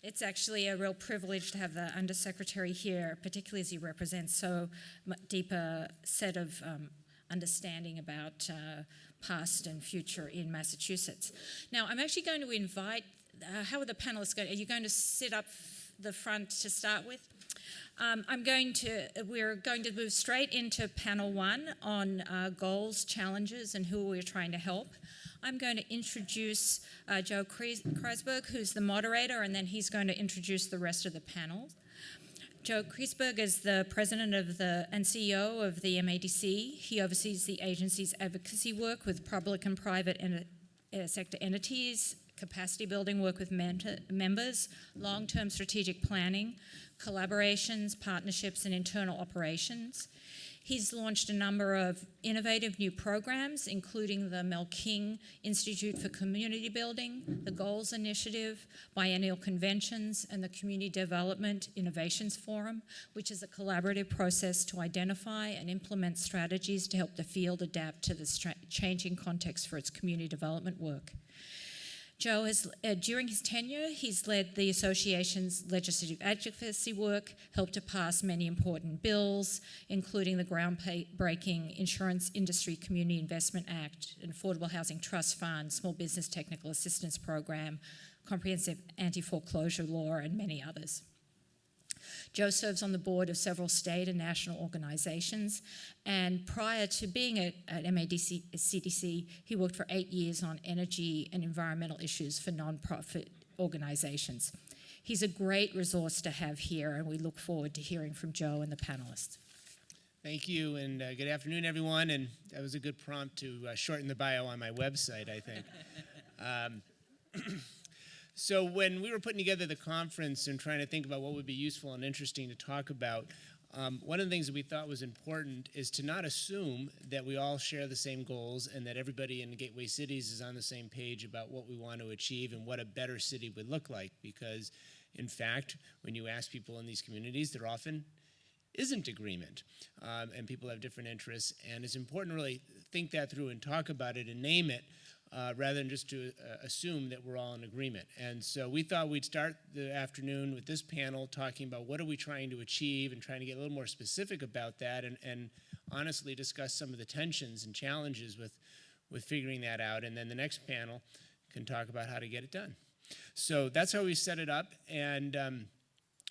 It's actually a real privilege to have the Undersecretary here, particularly as he represents so deeper set of understanding about past and future in Massachusetts. Now, I'm actually going to invite, how are the panelists going? Are you going to sit up the front to start with? We're going to move straight into panel 1 on goals, challenges, and who we're trying to help. I'm going to introduce Joe Kriesberg, who's the moderator, and then he's going to introduce the rest of the panel. Joe Kriesberg is the president of and CEO of the MACDC. He oversees the agency's advocacy work with public and private sector entities, capacity building work with members, long-term strategic planning, collaborations, partnerships, and internal operations. He's launched a number of innovative new programs, including the Mel King Institute for Community Building, the Goals Initiative, Biennial Conventions, and the Community Development Innovations Forum, which is a collaborative process to identify and implement strategies to help the field adapt to the changing context for its community development work. Joe has, during his tenure, he's led the association's legislative advocacy work, helped to pass many important bills, including the groundbreaking Insurance Industry Community Investment Act, an Affordable Housing Trust Fund, Small Business Technical Assistance Program, Comprehensive Anti-Foreclosure Law, and many others. Joe serves on the board of several state and national organizations, and prior to being at MACDC, he worked for 8 years on energy and environmental issues for nonprofit organizations. He's a great resource to have here, and we look forward to hearing from Joe and the panelists. Thank you, and good afternoon, everyone. And that was a good prompt to shorten the bio on my website, I think. So when we were putting together the conference and trying to think about what would be useful and interesting to talk about, one of the things that we thought was important is to not assume that we all share the same goals and that everybody in the Gateway Cities is on the same page about what we want to achieve and what a better city would look like. Because, in fact, when you ask people in these communities, there often isn't agreement, and people have different interests. And it's important to really think that through and talk about it and name it, rather than just to assume that we're all in agreement. And so we thought we'd start the afternoon with this panel talking about what are we trying to achieve and trying to get a little more specific about that and honestly discuss some of the tensions and challenges with figuring that out. And then the next panel can talk about how to get it done. So that's how we set it up. And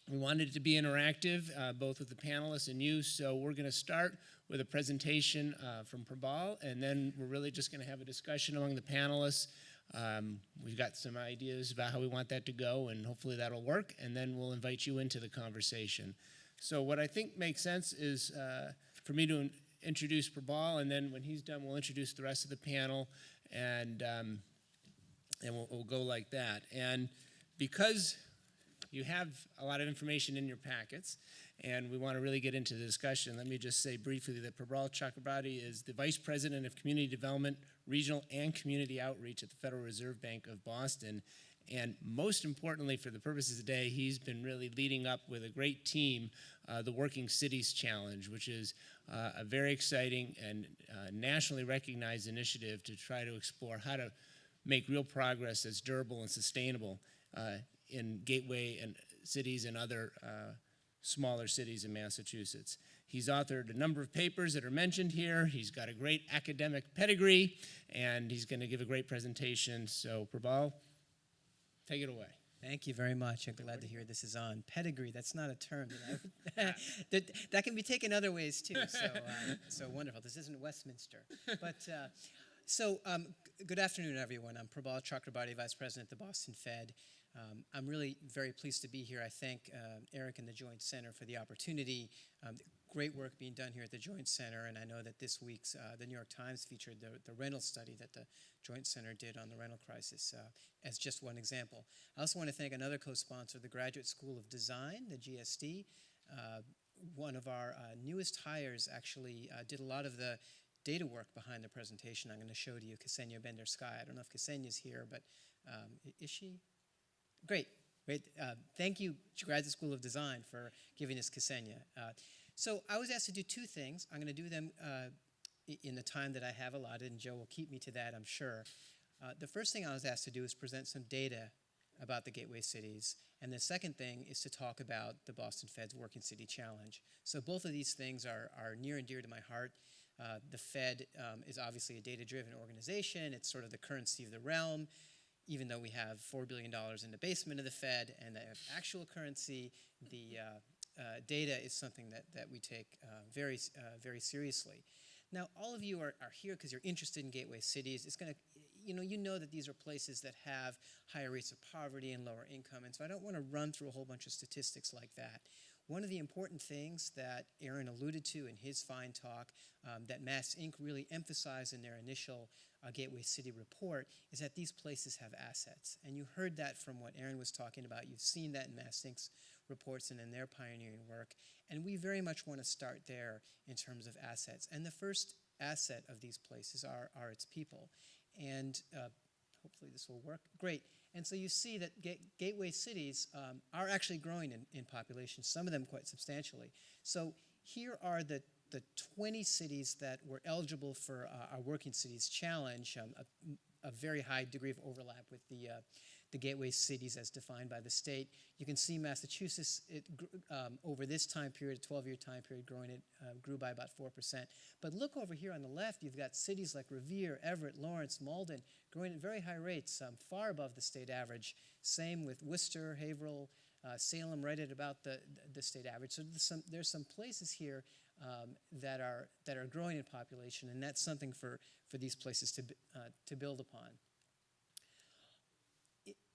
we wanted it to be interactive, both with the panelists and you. So we're going to start with a presentation from Prabal, and then we're really just going to have a discussion among the panelists. We've got some ideas about how we want that to go, and hopefully that'll work, and then we'll invite you into the conversation. So what I think makes sense is for me to introduce Prabal, and then when he's done, we'll introduce the rest of the panel, and we'll go like that. And because you have a lot of information in your packets, and we want to really get into the discussion, let me just say briefly that Prabal Chakrabarti is the Vice President of Community Development, Regional and Community Outreach at the Federal Reserve Bank of Boston. And most importantly, for the purposes of today, he's been really leading up with a great team the Working Cities Challenge, which is a very exciting and nationally recognized initiative to try to explore how to make real progress that's durable and sustainable in gateway and cities and other smaller cities in Massachusetts. He's authored a number of papers that are mentioned here. He's got a great academic pedigree, and he's going to give a great presentation. So, Prabal, take it away. Thank you very much. I'm glad to hear this is on. Pedigree, that's not a term that can be taken other ways, too. So wonderful. This isn't Westminster. But good afternoon, everyone. I'm Prabal Chakrabarti, Vice President at the Boston Fed. I'm really very pleased to be here. I thank Eric and the Joint Center for the opportunity. Great work being done here at the Joint Center, and I know that this week's the New York Times featured the rental study that the Joint Center did on the rental crisis as just one example. I also want to thank another co-sponsor, the Graduate School of Design, the GSD. One of our newest hires actually did a lot of the data work behind the presentation I'm going to show to you, Ksenia Bender-Sky. I don't know if Ksenia's here, but is she? Great. Thank you, Graduate School of Design, for giving us Ksenia. So I was asked to do two things. I'm going to do them in the time that I have allotted, and Joe will keep me to that, I'm sure. The first thing I was asked to do is present some data about the gateway cities. And the second thing is to talk about the Boston Fed's Working City Challenge. So both of these things are near and dear to my heart. The Fed is obviously a data-driven organization. It's sort of the currency of the realm. Even though we have $4 billion in the basement of the Fed and they have actual currency, the data is something that we take very seriously. Now, all of you are here because you're interested in gateway cities. It's going to, you know that these are places that have higher rates of poverty and lower income, and so I don't want to run through a whole bunch of statistics like that. One of the important things that Aaron alluded to in his fine talk that MassINC really emphasized in their initial Gateway City report is that these places have assets. And you heard that from what Aaron was talking about. You've seen that in MassINC's reports and in their pioneering work. And we very much want to start there in terms of assets. And the first asset of these places are its people. And hopefully this will work. Great. And so you see that gateway cities are actually growing in population, some of them quite substantially. So here are the 20 cities that were eligible for our Working Cities Challenge, a very high degree of overlap with the gateway cities as defined by the state. You can see Massachusetts, over this time period, a 12-year time period, grew by about 4%. But look over here on the left, you've got cities like Revere, Everett, Lawrence, Malden, growing at very high rates, far above the state average. Same with Worcester, Haverhill, Salem, right at about the state average. So there's some places here that are growing in population, and that's something for these places to build upon.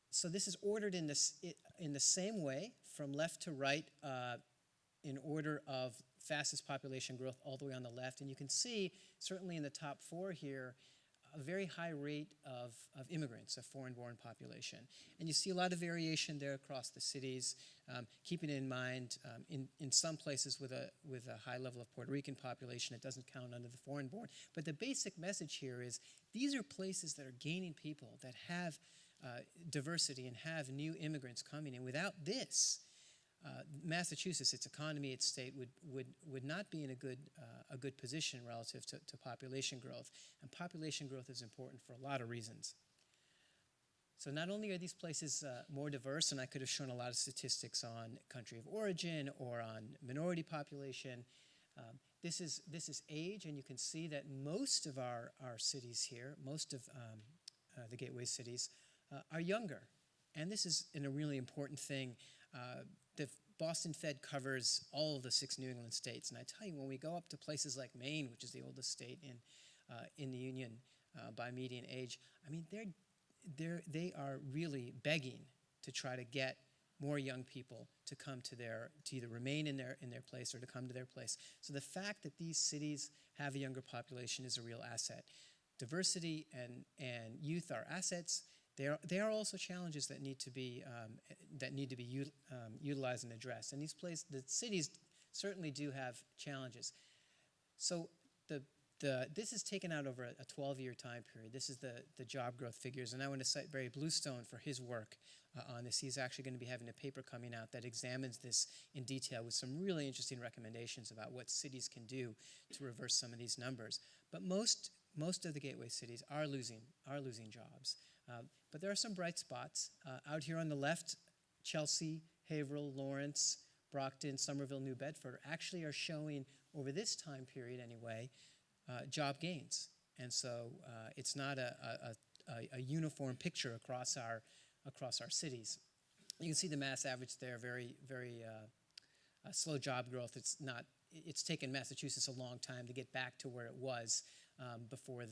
So this is ordered in the same way, from left to right, in order of fastest population growth all the way on the left. And you can see, certainly in the top 4 here, a very high rate of immigrants, of foreign-born population. And you see a lot of variation there across the cities, keeping in mind in some places with a high level of Puerto Rican population, it doesn't count under the foreign-born. But the basic message here is these are places that are gaining people, that have diversity and have new immigrants coming in. Without this, Massachusetts, its economy, its state would not be in a good position relative to population growth. And population growth is important for a lot of reasons. So not only are these places more diverse, and I could have shown a lot of statistics on country of origin or on minority population, this is age, and you can see that most of our cities here, most of the gateway cities, are younger. And this is a really important thing. The Boston Fed covers all of the 6 New England states, and I tell you, when we go up to places like Maine, which is the oldest state in the Union by median age, I mean, they are really begging to try to get more young people to come to either remain in their place or to come to their place. So the fact that these cities have a younger population is a real asset. Diversity and youth are assets. They are also challenges that need to be utilized and addressed. And the cities certainly do have challenges. So this is taken out over a 12-year time period. This is the job growth figures, and I want to cite Barry Bluestone for his work on this. He's actually going to be having a paper coming out that examines this in detail with some really interesting recommendations about what cities can do to reverse some of these numbers. But most of the gateway cities are losing jobs. But there are some bright spots. Out here on the left, Chelsea, Haverhill, Lawrence, Brockton, Somerville, New Bedford actually are showing, over this time period anyway, job gains. And so it's not a uniform picture across our cities. You can see the mass average there, very slow job growth. It's taken Massachusetts a long time to get back to where it was before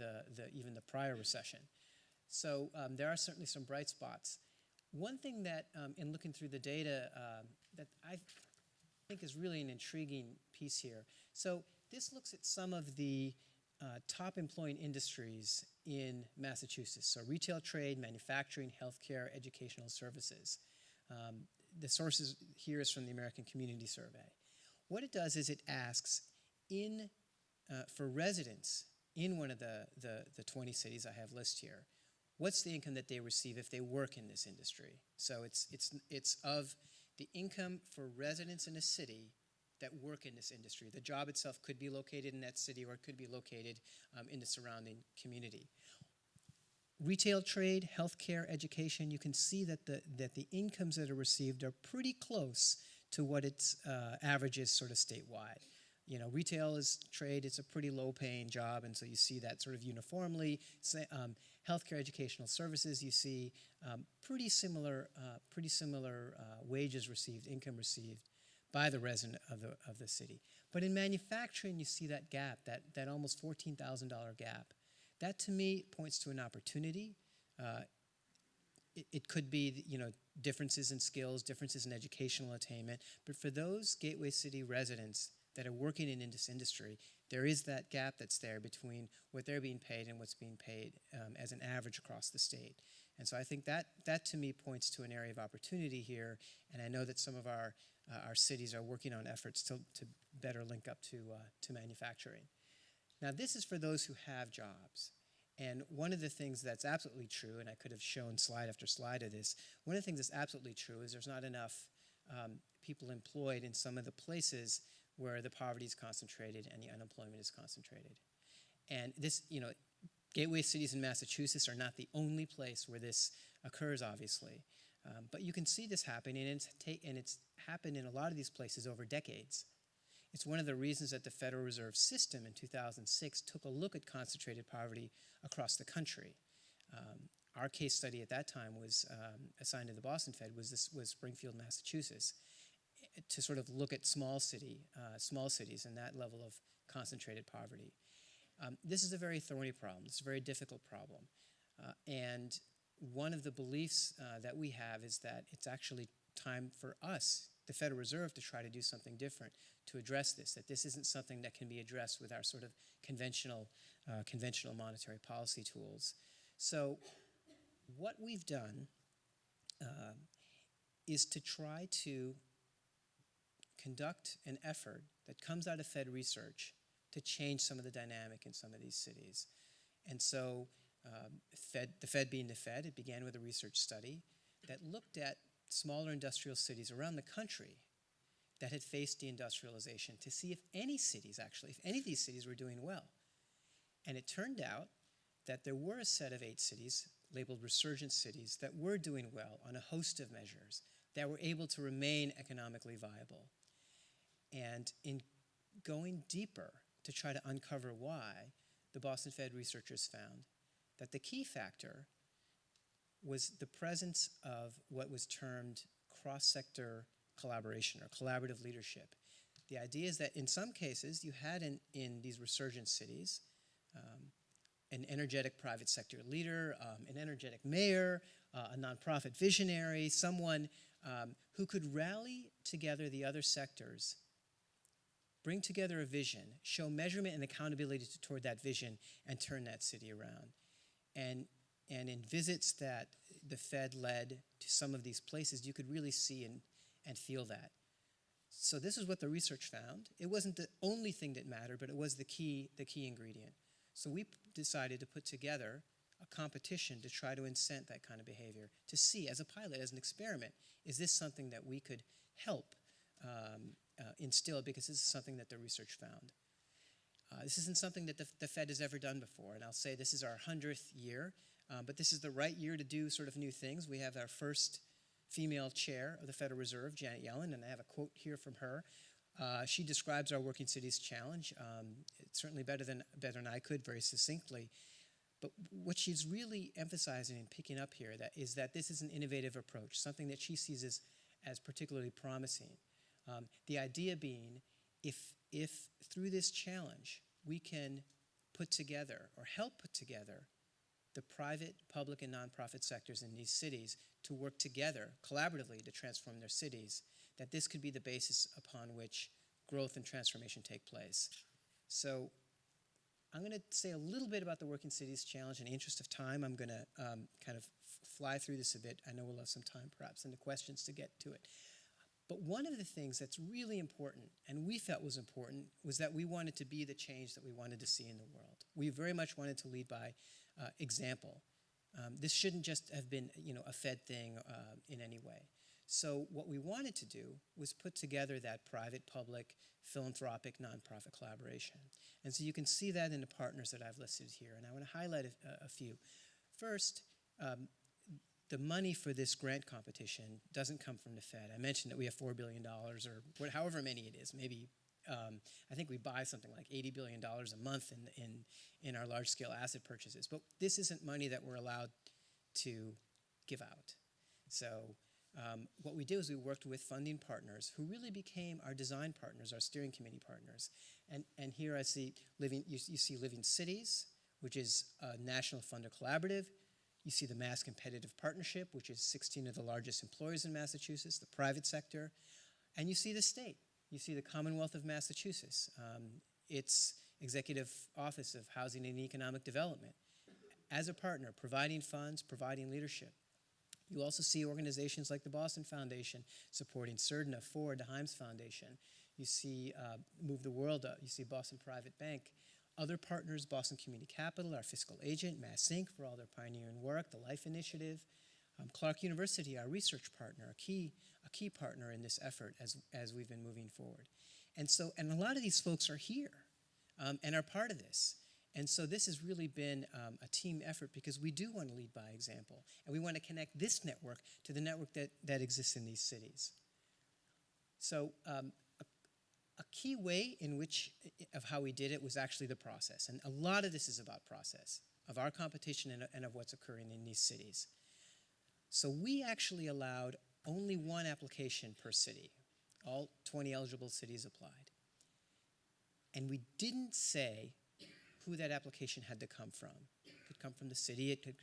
even the prior recession. So there are certainly some bright spots. One thing that, in looking through the data, that I think is really an intriguing piece here. So this looks at some of the top employing industries in Massachusetts. So retail, trade, manufacturing, healthcare, educational services. The sources here is from the American Community Survey. What it does is it asks for residents in one of the 20 cities I have listed here, what's the income that they receive if they work in this industry? So it's of the income for residents in a city that work in this industry. The job itself could be located in that city or it could be located in the surrounding community. Retail trade, healthcare, education, you can see that the incomes that are received are pretty close to what its average is sort of statewide. You know, retail is trade, it's a pretty low-paying job, and so you see that sort of uniformly. Healthcare, educational services, you see pretty similar wages received, income received by the resident of the city. But in manufacturing, you see that gap, that almost $14,000 gap. That to me points to an opportunity. It could be, you know, differences in skills, differences in educational attainment, but for those Gateway City residents that are working in this industry, there is that gap that's there between what they're being paid and what's being paid as an average across the state. And so I think that to me points to an area of opportunity here, and I know that some of our cities are working on efforts to better link up to manufacturing. Now this is for those who have jobs. And one of the things that's absolutely true, and I could have shown slide after slide of this, one of the things that's absolutely true is there's not enough people employed in some of the places where the poverty is concentrated and the unemployment is concentrated. And this, you know, gateway cities in Massachusetts are not the only place where this occurs, obviously. But you can see this happening, and it's happened in a lot of these places over decades. It's one of the reasons that the Federal Reserve System in 2006 took a look at concentrated poverty across the country. Our case study at that time was assigned to the Boston Fed was Springfield, Massachusetts, to sort of look at small cities and that level of concentrated poverty. This is a very thorny problem. It's a very difficult problem. And one of the beliefs that we have is that it's actually time for us, the Federal Reserve, to try to do something different to address this, that this isn't something that can be addressed with our sort of conventional monetary policy tools. So what we've done is to try to conduct an effort that comes out of Fed research to change some of the dynamic in some of these cities. And so the Fed being the Fed, it began with a research study that looked at smaller industrial cities around the country that had faced deindustrialization to see if any cities actually, if any of these cities were doing well. And it turned out that there were a set of 8 cities labeled resurgent cities that were doing well on a host of measures that were able to remain economically viable. And in going deeper to try to uncover why, the Boston Fed researchers found that the key factor was the presence of what was termed cross-sector collaboration or collaborative leadership. The idea is that in some cases you had in these resurgent cities an energetic private sector leader, an energetic mayor, a nonprofit visionary, someone who could rally together the other sectors, bring together a vision, show measurement and accountability toward that vision, and turn that city around. And in visits that the Fed led to some of these places, you could really see and feel that. So this is what the research found. It wasn't the only thing that mattered, but it was the key ingredient. So we decided to put together a competition to try to incent that kind of behavior, to see as a pilot, as an experiment, is this something that we could help instill, because this is something that the research found. This isn't something that the Fed has ever done before, and I'll say this is our 100th year, but this is the right year to do sort of new things. We have our first female chair of the Federal Reserve, Janet Yellen, and I have a quote here from her. She describes our Working Cities Challenge, certainly better than I could, very succinctly. But what she's really emphasizing and picking up here is that this is an innovative approach, something that she sees as particularly promising. The idea being, if through this challenge we can put together or help put together the private, public, and nonprofit sectors in these cities to work together collaboratively to transform their cities, that this could be the basis upon which growth and transformation take place. So I'm going to say a little bit about the Working Cities Challenge. In the interest of time, I'm going to kind of fly through this a bit. I know we'll have some time perhaps in the questions to get to it. But one of the things that's really important, and we felt was important, was that we wanted to be the change that we wanted to see in the world. We very much wanted to lead by example. This shouldn't just have been, a Fed thing in any way. So what we wanted to do was put together that private, public, philanthropic, nonprofit collaboration. And so you can see that in the partners that I've listed here, and I want to highlight a few. First, the money for this grant competition doesn't come from the Fed. I mentioned that we have $4 billion or however many it is. Maybe I think we buy something like $80 billion a month in our large-scale asset purchases. But this isn't money that we're allowed to give out. So what we did is we worked with funding partners who really became our design partners, our steering committee partners. And here I see you see Living Cities, which is a national funder collaborative. You see the Mass Competitive Partnership, which is 16 of the largest employers in Massachusetts, the private sector. And you see the state. You see the Commonwealth of Massachusetts, its Executive Office of Housing and Economic Development, as a partner, providing funds, providing leadership. You also see organizations like the Boston Foundation supporting CERDNA, Ford, the Himes Foundation. You see Move the World Up. You see Boston Private Bank. Other partners, Boston Community Capital, our fiscal agent, MassINC for all their pioneering work, the Life Initiative, Clark University, our research partner, a key partner in this effort as we've been moving forward. And a lot of these folks are here and are part of this. And so this has really been a team effort because we do want to lead by example. And we want to connect this network to the network that exists in these cities. So a key way of how we did it was actually the process. And a lot of this is about process, of our competition and of what's occurring in these cities. So we actually allowed only one application per city. All 20 eligible cities applied. And we didn't say who that application had to come from. It could come from the city, it could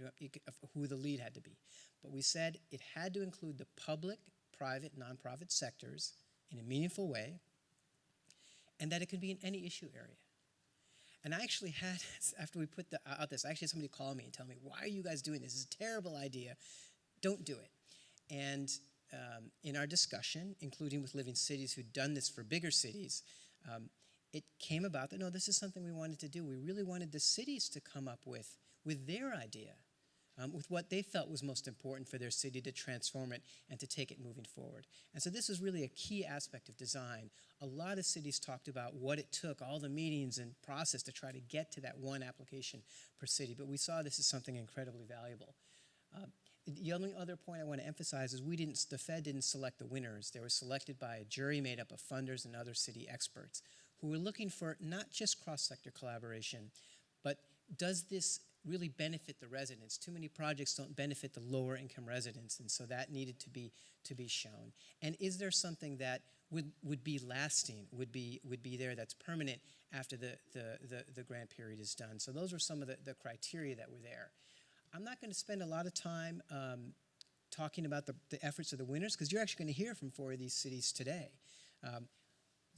who the lead had to be. But we said it had to include the public, private, nonprofit sectors in a meaningful way, and that it could be in any issue area. And I actually had, after we put out this, I actually had somebody call me and tell me, why are you guys doing this? It's a terrible idea. Don't do it. And in our discussion, including with Living Cities who'd done this for bigger cities, it came about that, no, this is something we wanted to do. We really wanted the cities to come up with their idea, with what they felt was most important for their city to transform it and to take it moving forward. And so this was really a key aspect of design. A lot of cities talked about what it took, all the meetings and process to try to get to that one application per city. But we saw this as something incredibly valuable. The only other point I want to emphasize is the Fed didn't select the winners. They were selected by a jury made up of funders and other city experts who were looking for not just cross-sector collaboration, but does this really benefit the residents? Too many projects don't benefit the lower income residents, and so that needed to be shown. And is there something that would be lasting, would be there that's permanent after the grant period is done? So those were some of the criteria that were there. I'm not going to spend a lot of time talking about the efforts of the winners because you're actually going to hear from 4 of these cities today.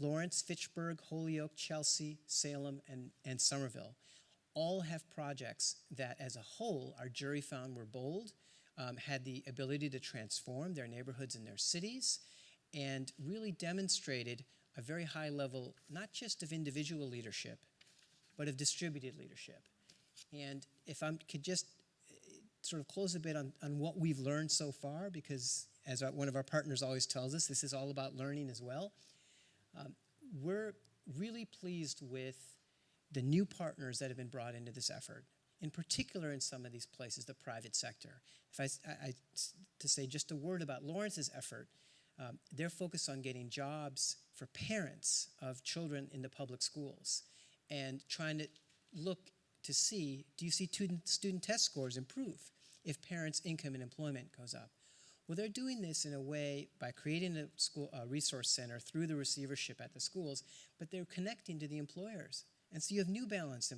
Lawrence, Fitchburg, Holyoke, Chelsea, Salem, and Somerville all have projects that as a whole our jury found were bold, had the ability to transform their neighborhoods and their cities, and really demonstrated a very high level, not just of individual leadership, but of distributed leadership. And if I could just sort of close a bit on what we've learned so far, because as one of our partners always tells us, this is all about learning as well. We're really pleased with the new partners that have been brought into this effort, in particular in some of these places, the private sector. If to say just a word about Lawrence's effort, they're focused on getting jobs for parents of children in the public schools and trying to look to see, do you see student test scores improve if parents' income and employment goes up? Well, they're doing this in a way by creating a school resource center through the receivership at the schools, but they're connecting to the employers. And so you have New Balance,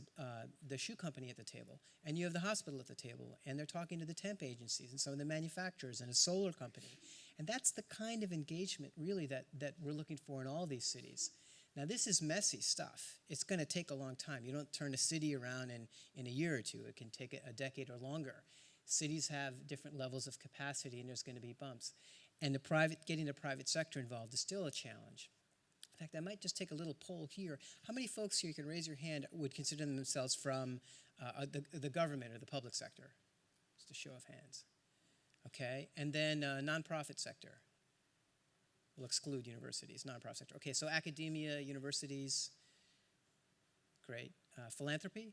the shoe company at the table, and you have the hospital at the table, and they're talking to the temp agencies and some of the manufacturers and a solar company. And that's the kind of engagement, really, that we're looking for in all these cities. Now, this is messy stuff. It's going to take a long time. You don't turn a city around in a year or two. It can take a decade or longer. Cities have different levels of capacity, and there's going to be bumps. And getting the private sector involved is still a challenge. In fact, I might just take a little poll here. How many folks here, you can raise your hand, would consider themselves from the government or the public sector? Just a show of hands. Okay, and then nonprofit sector. We'll exclude universities, nonprofit sector. Okay, so academia, universities, great. Philanthropy?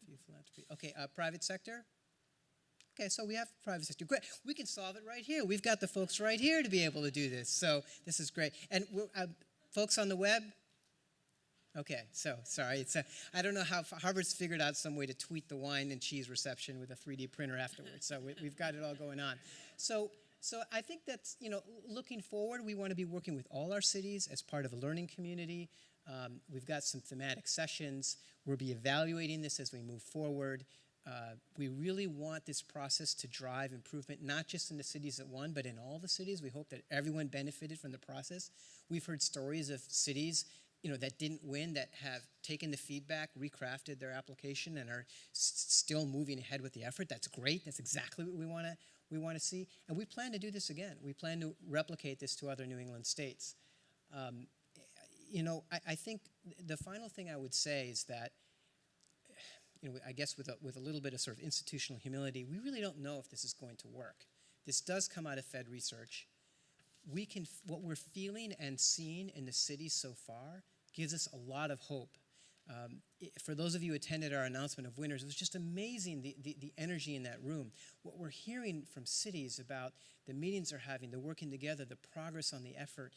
Few philanthropy. Okay, private sector. Okay, so we have private sector. Great. We can solve it right here. We've got the folks right here to be able to do this. So this is great. And folks on the web. Okay, so sorry. It's I don't know how Harvard's figured out some way to tweet the wine and cheese reception with a 3D printer afterwards. So we've got it all going on. So I think that's, looking forward, we want to be working with all our cities as part of a learning community. We've got some thematic sessions. We'll be evaluating this as we move forward. We really want this process to drive improvement, not just in the cities that won, but in all the cities. We hope that everyone benefited from the process. We've heard stories of cities that didn't win, that have taken the feedback, recrafted their application, and are still moving ahead with the effort. That's great. That's exactly what we want to see. And we plan to do this again. We plan to replicate this to other New England states. I think the final thing I would say is that, I guess with a little bit of sort of institutional humility, we really don't know if this is going to work. This does come out of Fed research. What we're feeling and seeing in the city so far gives us a lot of hope. For those of you who attended our announcement of winners, it was just amazing, the energy in that room. What we're hearing from cities about the meetings they're having, the working together, the progress on the effort,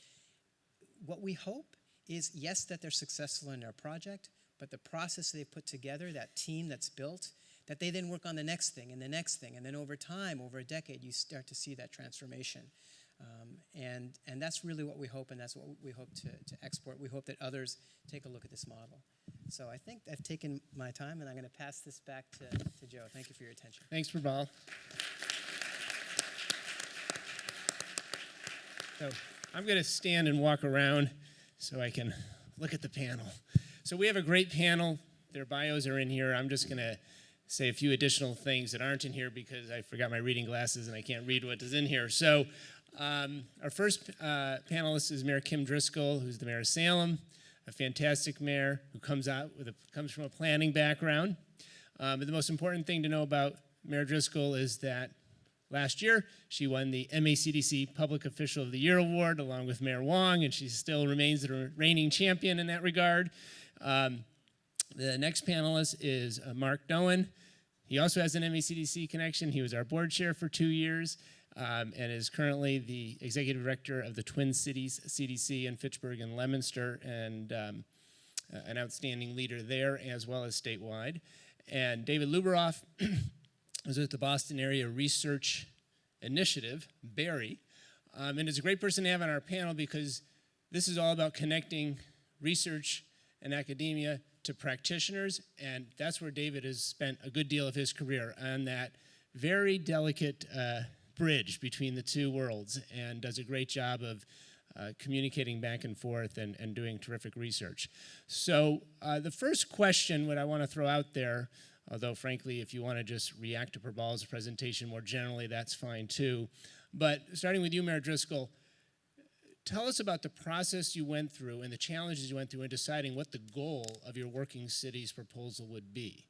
what we hope is, yes, that they're successful in their project, but the process they've put together, that team that's built, that they then work on the next thing and the next thing, and then over time, over a decade, you start to see that transformation. And that's really what we hope, and that's what we hope to export. We hope that others take a look at this model. So I think I've taken my time, and I'm going to pass this back to Joe. Thank you for your attention. Thanks, Prabal. So I'm going to stand and walk around so I can look at the panel. So we have a great panel. Their bios are in here. I'm just going to say a few additional things that aren't in here because I forgot my reading glasses and I can't read what is in here. So our first panelist is Mayor Kim Driscoll, who's the mayor of Salem, a fantastic mayor who comes from a planning background. But the most important thing to know about Mayor Driscoll is that last year she won the MACDC Public Official of the Year Award along with Mayor Wong, and she still remains the reigning champion in that regard. The next panelist is Marc Dohan. He also has an MACDC connection. He was our board chair for 2 years. And is currently the executive director of the Twin Cities CDC in Fitchburg and Leominster, and an outstanding leader there as well as statewide. And David Luberoff is with the Boston Area Research Initiative, BARI, and is a great person to have on our panel because this is all about connecting research and academia to practitioners, and that's where David has spent a good deal of his career, on that very delicate bridge between the two worlds, and does a great job of communicating back and forth and doing terrific research. So the first question, what I want to throw out there, although frankly, if you want to just react to Prabal's presentation more generally, that's fine too. But starting with you, Mayor Driscoll, tell us about the process you went through and the challenges you went through in deciding what the goal of your working cities proposal would be.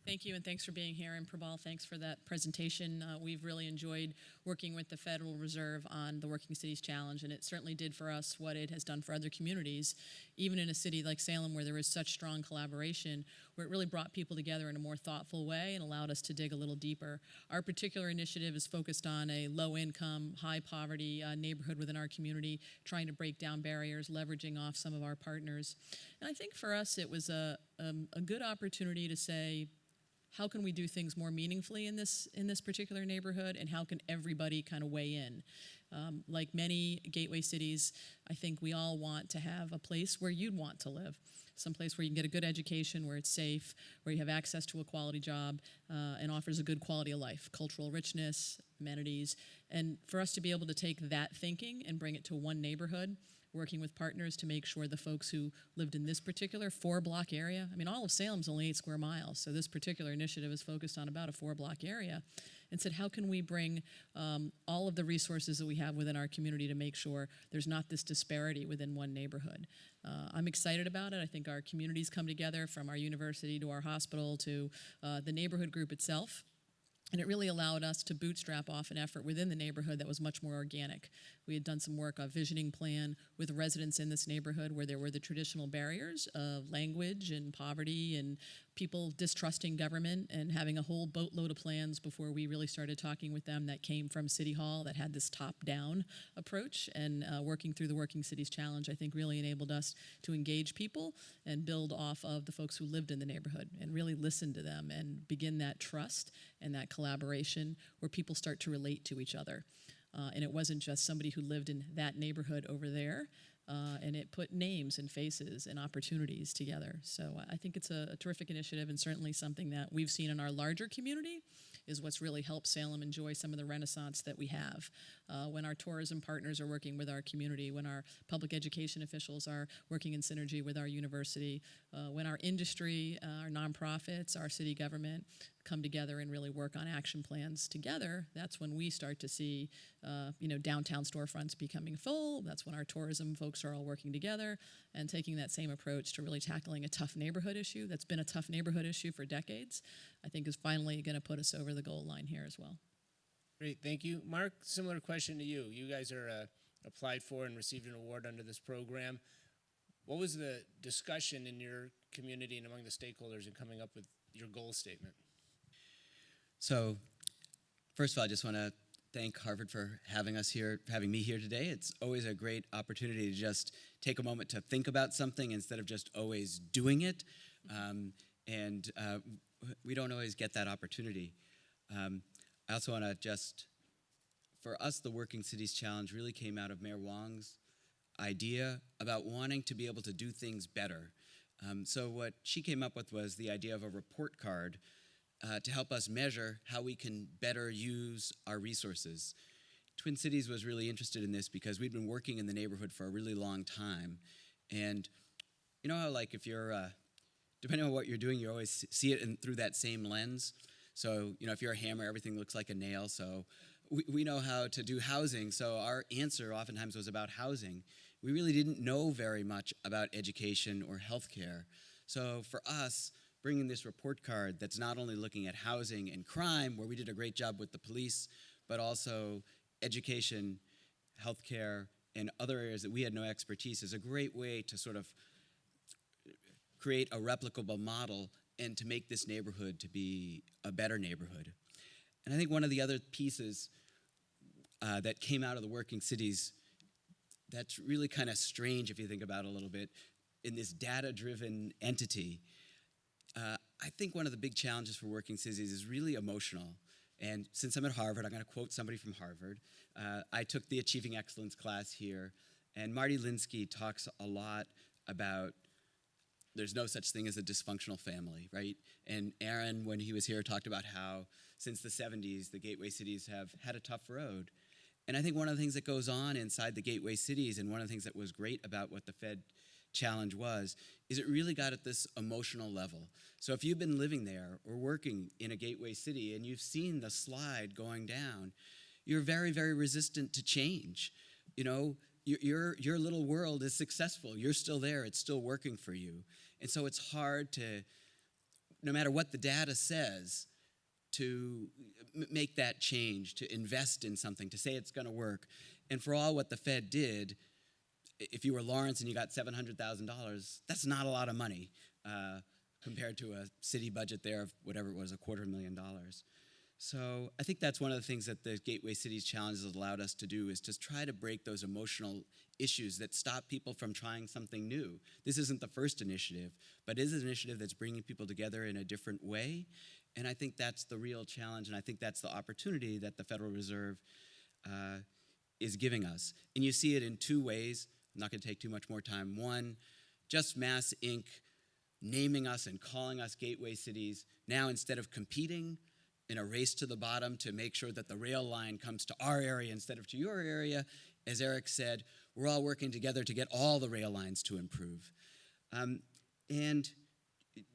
Thank you, and thanks for being here. And Prabal, thanks for that presentation. We've really enjoyed working with the Federal Reserve on the Working Cities Challenge, and it certainly did for us what it has done for other communities, even in a city like Salem where there is such strong collaboration, where it really brought people together in a more thoughtful way and allowed us to dig a little deeper. Our particular initiative is focused on a low-income, high-poverty neighborhood within our community, trying to break down barriers, leveraging off some of our partners. And I think for us it was a good opportunity to say, how can we do things more meaningfully in this particular neighborhood, and how can everybody kind of weigh in? Like many gateway cities, I think we all want to have a place where you'd want to live, someplace where you can get a good education, where it's safe, where you have access to a quality job, and offers a good quality of life, cultural richness, amenities. And for us to be able to take that thinking and bring it to one neighborhood, working with partners to make sure the folks who lived in this particular 4-block area, I mean, all of Salem's only 8 square miles, so this particular initiative is focused on about a 4-block area, and said, how can we bring all of the resources that we have within our community to make sure there's not this disparity within one neighborhood. I'm excited about it. I think our communities come together, from our university to our hospital to the neighborhood group itself. And it really allowed us to bootstrap off an effort within the neighborhood that was much more organic. We had done some work on visioning plan with residents in this neighborhood where there were the traditional barriers of language and poverty and people distrusting government, and having a whole boatload of plans before we really started talking with them that came from City Hall that had this top-down approach. And working through the Working Cities Challenge, I think, really enabled us to engage people and build off of the folks who lived in the neighborhood and really listen to them and begin that trust and that collaboration where people start to relate to each other. And it wasn't just somebody who lived in that neighborhood over there, and it put names and faces and opportunities together. So I think it's a terrific initiative, and certainly something that we've seen in our larger community is what's really helped Salem enjoy some of the renaissance that we have. When our tourism partners are working with our community, when our public education officials are working in synergy with our university, when our industry, our nonprofits, our city government come together and really work on action plans together, that's when we start to see downtown storefronts becoming full. That's when our tourism folks are all working together and taking that same approach to really tackling a tough neighborhood issue that's been a tough neighborhood issue for decades, I think is finally going to put us over the goal line here as well. Great, thank you. Marc, similar question to you. You guys are applied for and received an award under this program. What was the discussion in your community and among the stakeholders in coming up with your goal statement? So, first of all, I just want to thank Harvard for having us here, having me here today. It's always a great opportunity to just take a moment to think about something instead of just always doing it. We don't always get that opportunity. I also want to just, for us, the Working Cities Challenge really came out of Mayor Wong's idea about wanting to be able to do things better. So what she came up with was the idea of a report card to help us measure how we can better use our resources. Twin Cities was really interested in this because we'd been working in the neighborhood for a really long time. And you know how, like, if you're, depending on what you're doing, you always see it through that same lens. So, if you're a hammer, everything looks like a nail. So we know how to do housing. So our answer oftentimes was about housing. We really didn't know very much about education or healthcare. So for us, bringing this report card that's not only looking at housing and crime, where we did a great job with the police, but also education, healthcare, and other areas that we had no expertise, is a great way to sort of create a replicable model and to make this neighborhood to be a better neighborhood. And I think one of the other pieces that came out of the Working Cities that's really kind of strange if you think about it a little bit, in this data-driven entity, I think one of the big challenges for Working Cities is really emotional. And since I'm at Harvard, I'm going to quote somebody from Harvard. I took the Achieving Excellence class here, and Marty Linsky talks a lot about there's no such thing as a dysfunctional family, right? And Aaron, when he was here, talked about how since the 70s, the gateway cities have had a tough road. And I think one of the things that goes on inside the gateway cities, and one of the things that was great about what the Fed challenge was, is it really got at this emotional level. So if you've been living there or working in a gateway city and you've seen the slide going down, you're very, very resistant to change. You know, your little world is successful. You're still there. It's still working for you. And so it's hard to, no matter what the data says, to make that change, to invest in something, to say it's going to work. And for all what the Fed did, if you were Lawrence and you got $700,000, that's not a lot of money compared to a city budget there of whatever it was, $250,000. So I think that's one of the things that the Gateway Cities Challenge has allowed us to do, is to try to break those emotional issues that stop people from trying something new. This isn't the first initiative, but it is an initiative that's bringing people together in a different way. And I think that's the real challenge, and I think that's the opportunity that the Federal Reserve is giving us. And you see it in two ways. I'm not going to take too much more time. One, just MassINC naming us and calling us gateway cities. Now, instead of competing in a race to the bottom to make sure that the rail line comes to our area instead of to your area, as Eric said, we're all working together to get all the rail lines to improve. And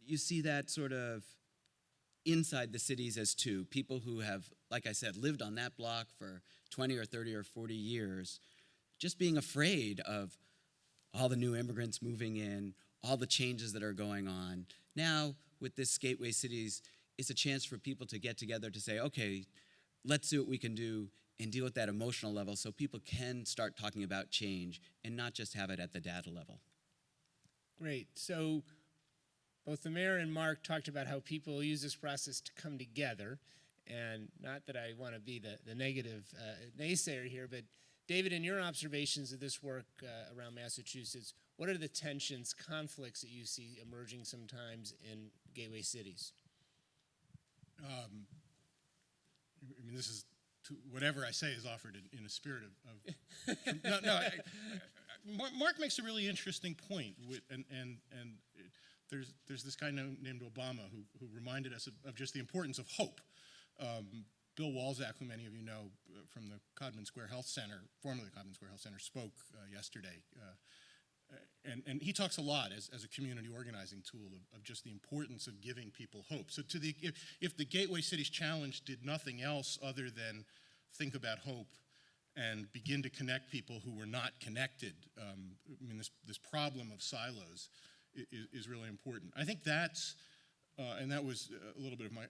you see that sort of inside the cities as two. People who have, like I said, lived on that block for 20 or 30 or 40 years, just being afraid of all the new immigrants moving in, all the changes that are going on. Now, with this Gateway Cities, it's a chance for people to get together to say, okay, let's see what we can do and deal with that emotional level so people can start talking about change and not just have it at the data level. Great. So both the mayor and Marc talked about how people use this process to come together. And not that I want to be the negative naysayer here, but David, in your observations of this work around Massachusetts, what are the tensions, conflicts that you see emerging sometimes in gateway cities? I mean, this is, whatever I say is offered in a spirit of Marc makes a really interesting point, and there's this guy named Obama who reminded us of just the importance of hope. Bill Walczak, who many of you know from the Codman Square Health Center, formerly the Codman Square Health Center, spoke yesterday. And he talks a lot as a community organizing tool of just the importance of giving people hope. So if the Gateway Cities Challenge did nothing else other than think about hope and begin to connect people who were not connected, I mean, this problem of silos is really important. I think that's, and that was a little bit of my,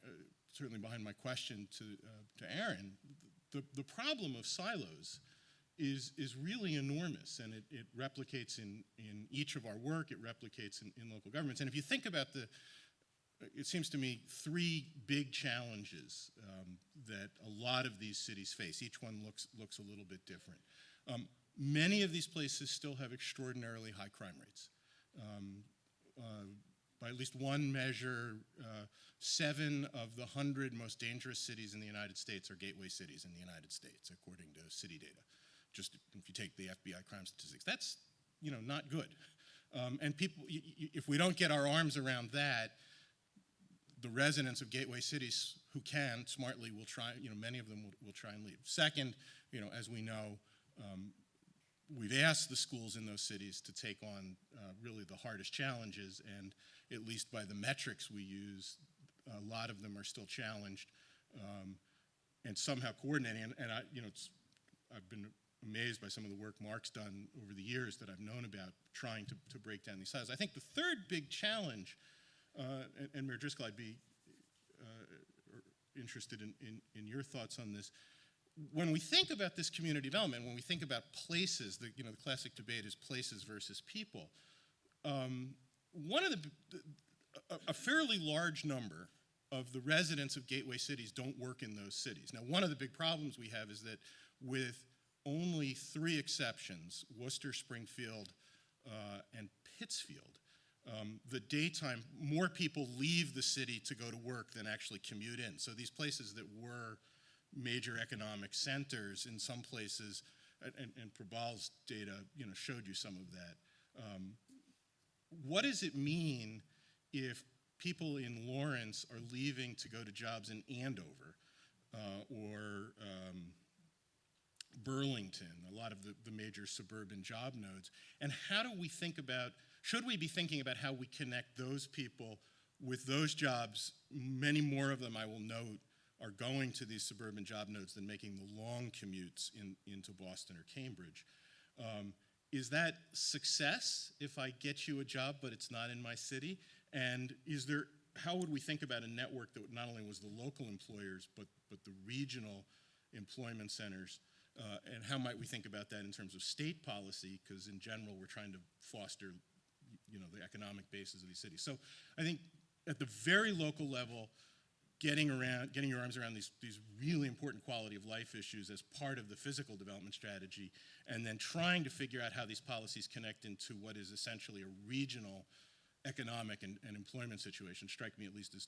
certainly behind my question to Aaron, the problem of silos is really enormous, and it replicates in each of our work, it replicates in local governments. And if you think about it seems to me, three big challenges that a lot of these cities face. Each one looks a little bit different. Many of these places still have extraordinarily high crime rates. By at least one measure, 7 of the 100 most dangerous cities in the United States are gateway cities in the United States, according to city data. Just if you take the FBI crime statistics, that's not good. And people, if we don't get our arms around that, the residents of gateway cities who can smartly will try. Many of them will try and leave. Second, as we know, we've asked the schools in those cities to take on really the hardest challenges, and at least by the metrics we use, a lot of them are still challenged and somehow coordinating. And I've been amazed by some of the work Marc's done over the years that I've known about trying to break down these silos. I think the third big challenge, and Mayor Driscoll, I'd be interested in your thoughts on this. When we think about this community development, when we think about places, the classic debate is places versus people. One of a fairly large number of the residents of gateway cities don't work in those cities. Now, one of the big problems we have is that with only 3 exceptions, Worcester, Springfield, and Pittsfield, the daytime, more people leave the city to go to work than actually commute in. So these places that were major economic centers in some places, and Prabal's data showed you some of that. What does it mean if people in Lawrence are leaving to go to jobs in Andover or Burlington, a lot of the major suburban job nodes? And how do we think about, should we be thinking about how we connect those people with those jobs? Many more of them, I will note, are going to these suburban job nodes than making the long commutes into Boston or Cambridge. Is that success if I get you a job but it's not in my city? And how would we think about a network that not only was the local employers but the regional employment centers? And how might we think about that in terms of state policy? Because in general, we're trying to foster the economic basis of these cities. So I think at the very local level, getting your arms around these really important quality of life issues as part of the physical development strategy, and then trying to figure out how these policies connect into what is essentially a regional economic and employment situation, strike me at least as,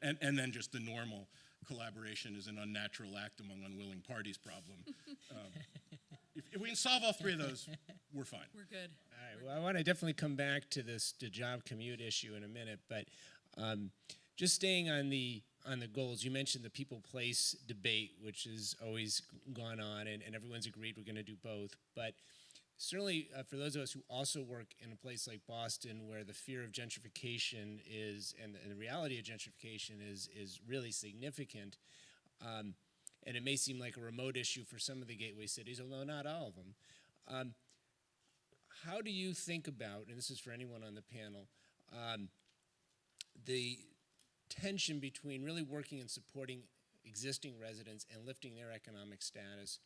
and then just the normal collaboration is an unnatural act among unwilling parties problem. If we can solve all 3 of those, we're fine. We're good. All right, well, I want to definitely come back to the job commute issue in a minute, but just staying on the goals, you mentioned the people-place debate, which has always gone on, and everyone's agreed we're going to do both. But certainly for those of us who also work in a place like Boston, where the fear of gentrification is, and the reality of gentrification is really significant, and it may seem like a remote issue for some of the gateway cities, although not all of them. How do you think about, and this is for anyone on the panel, the tension between really working and supporting existing residents and lifting their economic status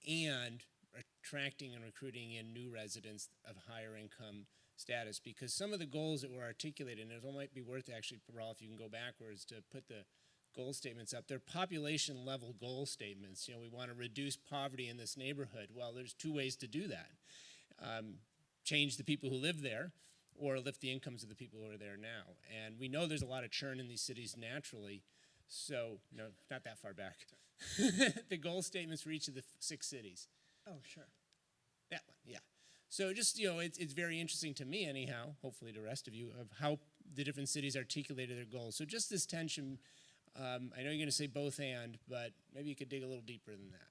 and attracting and recruiting in new residents of higher income status. Because some of the goals that were articulated, and it might be worth actually, Prabal, if you can go backwards to put the goal statements up, they're population level goal statements. You know, we want to reduce poverty in this neighborhood. Well, there's two ways to do that. Change the people who live there, or lift the incomes of the people who are there now. And we know there's a lot of churn in these cities naturally, so, no, not that far back. The goal statements for each of the 6 cities. Oh, sure. That one, yeah. So just, you know, it's very interesting to me anyhow, hopefully to the rest of you, of how the different cities articulated their goals. So just this tension, I know you're going to say both and, but maybe you could dig a little deeper than that.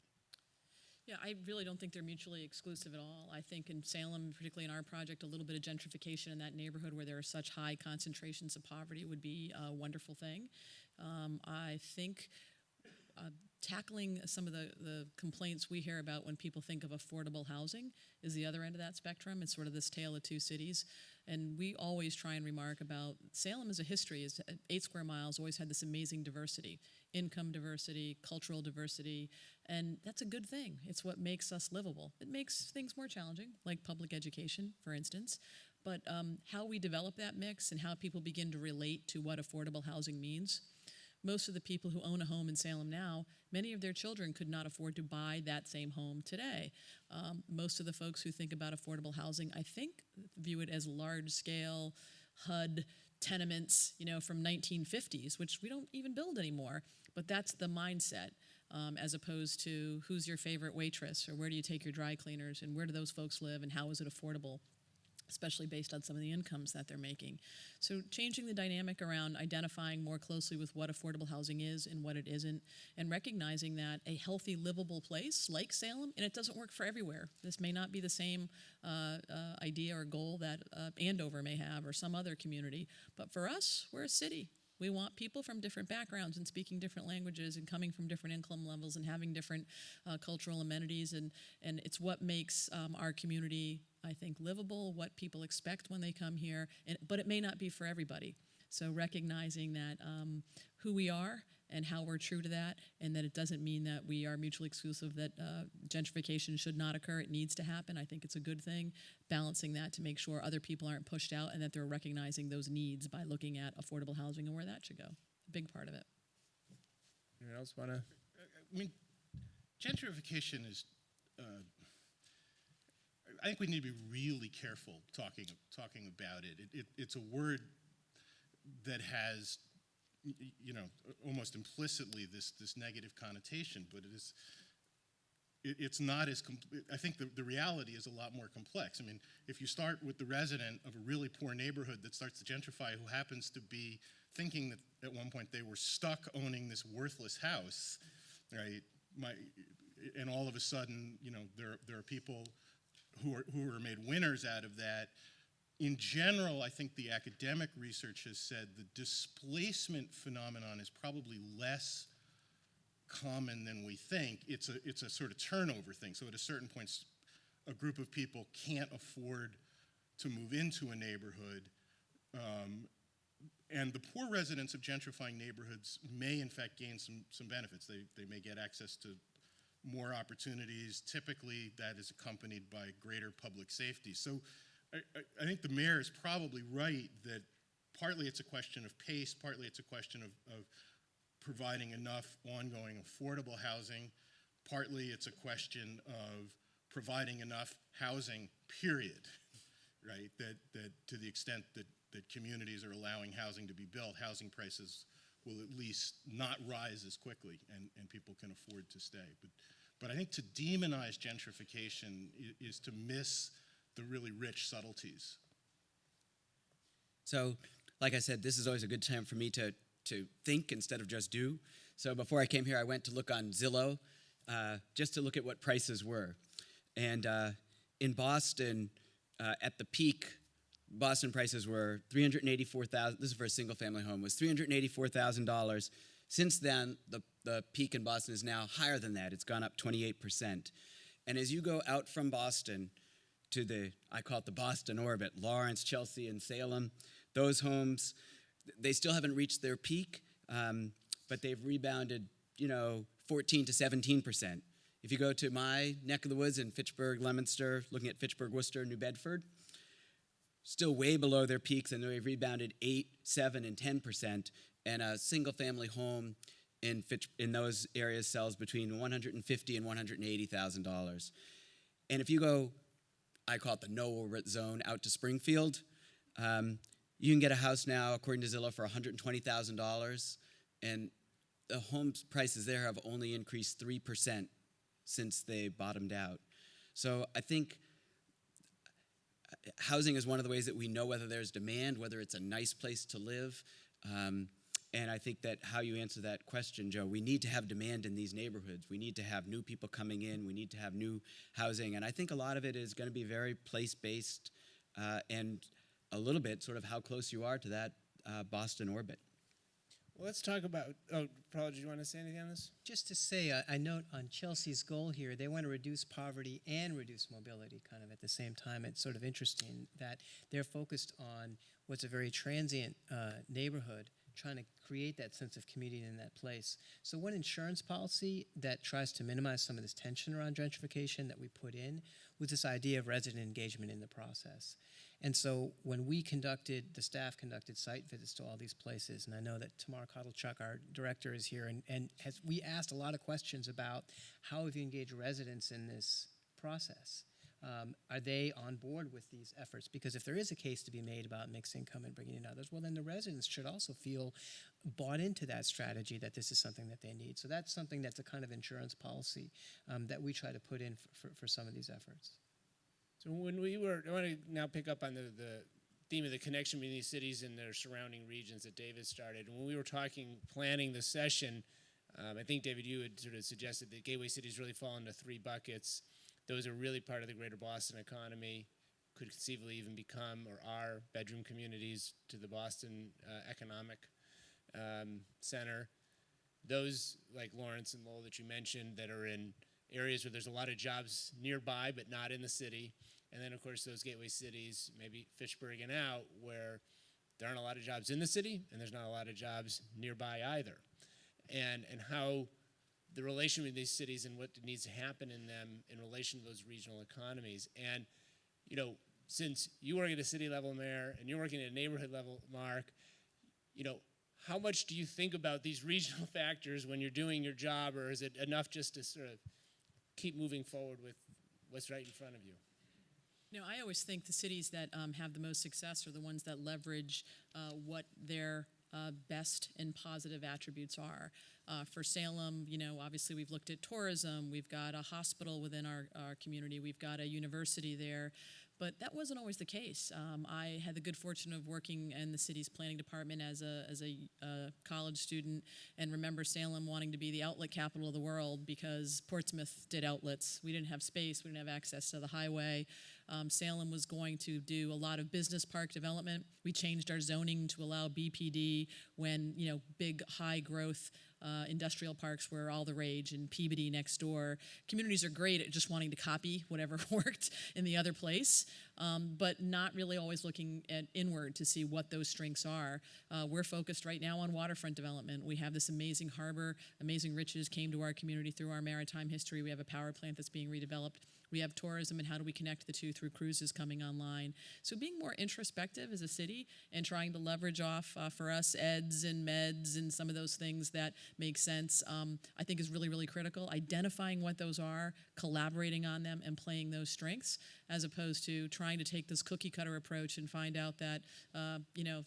Yeah, I really don't think they're mutually exclusive at all. I think in Salem, particularly in our project, a little bit of gentrification in that neighborhood where there are such high concentrations of poverty would be a wonderful thing. I think tackling some of the complaints we hear about when people think of affordable housing is the other end of that spectrum. It's sort of this tale of two cities. And we always try and remark about Salem as a history, is 8 square miles, always had this amazing diversity, income diversity, cultural diversity, and that's a good thing. It's what makes us livable. It makes things more challenging, like public education, for instance, but how we develop that mix and how people begin to relate to what affordable housing means. Most of the people who own a home in Salem now, many of their children could not afford to buy that same home today. Most of the folks who think about affordable housing, I think, view it as large-scale HUD tenements, you know, from 1950s, which we don't even build anymore. But that's the mindset, as opposed to who's your favorite waitress, or where do you take your dry cleaners, and where do those folks live, and how is it affordable, especially based on some of the incomes that they're making. So changing the dynamic around identifying more closely with what affordable housing is and what it isn't, and recognizing that a healthy, livable place like Salem, and it doesn't work for everywhere. This may not be the same idea or goal that Andover may have or some other community, but for us, we're a city. We want people from different backgrounds and speaking different languages and coming from different income levels and having different cultural amenities, and it's what makes our community, I think, livable, what people expect when they come here, but it may not be for everybody. So recognizing that who we are and how we're true to that, and that it doesn't mean that we are mutually exclusive, that gentrification should not occur. It needs to happen. I think it's a good thing. Balancing that to make sure other people aren't pushed out and that they're recognizing those needs by looking at affordable housing and where that should go. A big part of it. Anyone else want to? I mean, gentrification is, I think we need to be really careful talking about it. It's a word that has, you know, almost implicitly this negative connotation, but it's not as, I think the reality is a lot more complex. I mean, if you start with the resident of a really poor neighborhood that starts to gentrify, who happens to be thinking that at one point they were stuck owning this worthless house, right? And all of a sudden, you know, there are people who are made winners out of that. In general, I think the academic research has said the displacement phenomenon is probably less common than we think. It's a sort of turnover thing. So at a certain point, a group of people can't afford to move into a neighborhood, and the poor residents of gentrifying neighborhoods may in fact gain some benefits. They may get access to more opportunities. Typically, that is accompanied by greater public safety. So I think the mayor is probably right that partly it's a question of pace, partly it's a question of providing enough ongoing affordable housing, partly it's a question of providing enough housing, period, right? That to the extent that communities are allowing housing to be built, housing prices will at least not rise as quickly, and people can afford to stay. But I think to demonize gentrification is to miss the really rich subtleties. So, like I said, this is always a good time for me to think instead of just do. So before I came here, I went to look on Zillow, just to look at what prices were. And in Boston, at the peak, Boston prices were $384,000. This is for a single-family home. Was $384,000. Since then, the peak in Boston is now higher than that. It's gone up 28%. And as you go out from Boston to I call it the Boston orbit, Lawrence, Chelsea, and Salem, those homes, they still haven't reached their peak, but they've rebounded, 14 to 17%. If you go to my neck of the woods in Fitchburg, Leominster, looking at Fitchburg, Worcester, New Bedford, still way below their peaks, and they've rebounded 8, 7, and 10%. And a single-family home in those areas sells between $150,000 and $180,000. And if you go, I call it the no zone, out to Springfield, you can get a house now, according to Zillow, for $120,000, and the home prices there have only increased 3% since they bottomed out. So I think housing is one of the ways that we know whether there's demand, whether it's a nice place to live. And I think that how you answer that question, Joe, we need to have demand in these neighborhoods. We need to have new people coming in. We need to have new housing. And I think a lot of it is going to be very place-based and a little bit sort of how close you are to that Boston orbit. Well, let's talk about, Prabal, do you want to say anything on this? Just to say, I note on Chelsea's goal here, they want to reduce poverty and reduce mobility kind of at the same time. It's sort of interesting that they're focused on what's a very transient neighborhood, trying to create that sense of community in that place. So one insurance policy that tries to minimize some of this tension around gentrification that we put in was this idea of resident engagement in the process. And so when the staff conducted site visits to all these places, and I know that Tamar Kotelchuk, our director, is here, and we asked a lot of questions about how have you engaged residents in this process? Are they on board with these efforts? Because if there is a case to be made about mixed income and bringing in others, well, then the residents should also feel bought into that strategy, that this is something that they need. So that's something that's a kind of insurance policy that we try to put in for some of these efforts. So I want to now pick up on the theme of the connection between these cities and their surrounding regions that David started. When we were planning the session, I think, David, you had sort of suggested that gateway cities really fall into 3 buckets. Those are really part of the greater Boston economy, could conceivably even become or are bedroom communities to the Boston economic center. Those like Lawrence and Lowell that you mentioned that are in areas where there's a lot of jobs nearby but not in the city. And then, of course, those gateway cities, maybe Fitchburg and out, where there aren't a lot of jobs in the city and there's not a lot of jobs nearby either. And how the relation with these cities and what needs to happen in them in relation to those regional economies. And, since you work at a city level, Mayor, and you're working at a neighborhood level, Marc, how much do you think about these regional factors when you're doing your job, or is it enough just to sort of keep moving forward with what's right in front of you? I always think the cities that have the most success are the ones that leverage what their best and positive attributes are. For Salem, obviously we've looked at tourism, we've got a hospital within our community, we've got a university there, but that wasn't always the case. I had the good fortune of working in the city's planning department as a college student, and remember Salem wanting to be the outlet capital of the world because Portsmouth did outlets. We didn't have space, we didn't have access to the highway. Salem was going to do a lot of business park development. We changed our zoning to allow BPD when, big high growth industrial parks were all the rage, and Peabody next door. Communities are great at just wanting to copy whatever worked in the other place, but not really always looking at inward to see what those strengths are. We're focused right now on waterfront development. We have this amazing harbor, amazing riches came to our community through our maritime history. We have a power plant that's being redeveloped. We have tourism, and how do we connect the two through cruises coming online? So being more introspective as a city and trying to leverage off for us eds and meds and some of those things that make sense, I think is really, really critical. Identifying what those are, collaborating on them, and playing those strengths, as opposed to trying to take this cookie cutter approach and find out that,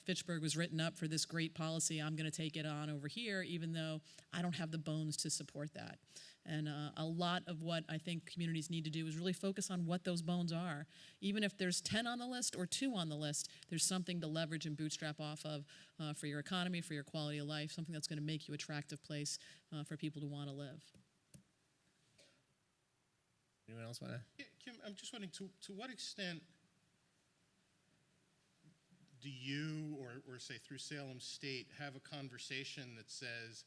Fitchburg was written up for this great policy, I'm going to take it on over here, even though I don't have the bones to support that. And a lot of what I think communities need to do is really focus on what those bones are. Even if there's 10 on the list or 2 on the list, there's something to leverage and bootstrap off of for your economy, for your quality of life, something that's going to make you an attractive place for people to want to live. Anyone else want to? Yeah, Kim, I'm just wondering, to what extent do you, or say through Salem State, have a conversation that says,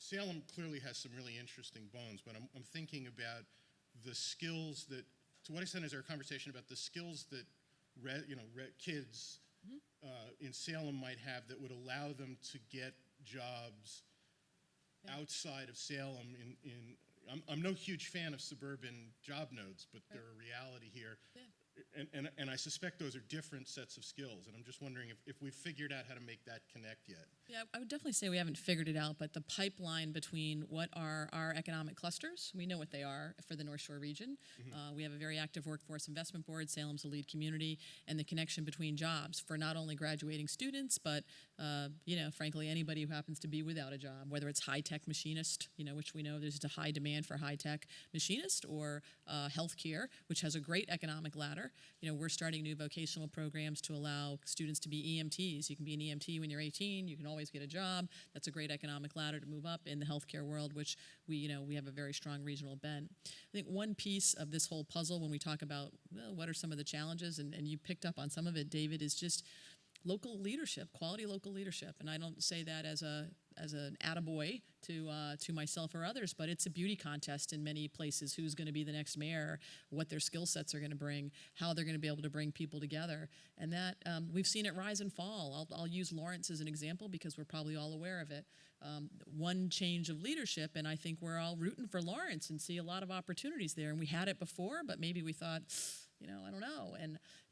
Salem clearly has some really interesting bones, but I'm thinking about the skills that, to what extent is there a conversation about the skills that kids in Salem might have that would allow them to get jobs outside of Salem. I'm no huge fan of suburban job nodes, but they're a reality here. And I suspect those are different sets of skills, and I'm just wondering if we've figured out how to make that connect yet. Yeah, I would definitely say we haven't figured it out, but the pipeline between what are our economic clusters, we know what they are for the North Shore region. We have a very active workforce investment board, Salem's a lead community, and the connection between jobs for not only graduating students, but frankly, anybody who happens to be without a job, whether it's high-tech machinist, which we know there's a high demand for high-tech machinist, or healthcare, which has a great economic ladder. We're starting new vocational programs to allow students to be EMTs. You can be an EMT when you're 18. You can always get a job. That's a great economic ladder to move up in the healthcare world, which we have a very strong regional bent. I think one piece of this whole puzzle when we talk about what are some of the challenges, and you picked up on some of it, David, is just local leadership, quality local leadership. And I don't say that as an attaboy to myself or others, but it's a beauty contest in many places. Who's going to be the next mayor, what their skill sets are going to bring, how they're going to be able to bring people together. And that we've seen it rise and fall. I'll use Lawrence as an example because we're probably all aware of it. One change of leadership, and I think we're all rooting for Lawrence and see a lot of opportunities there. And we had it before, but maybe we thought, I don't know.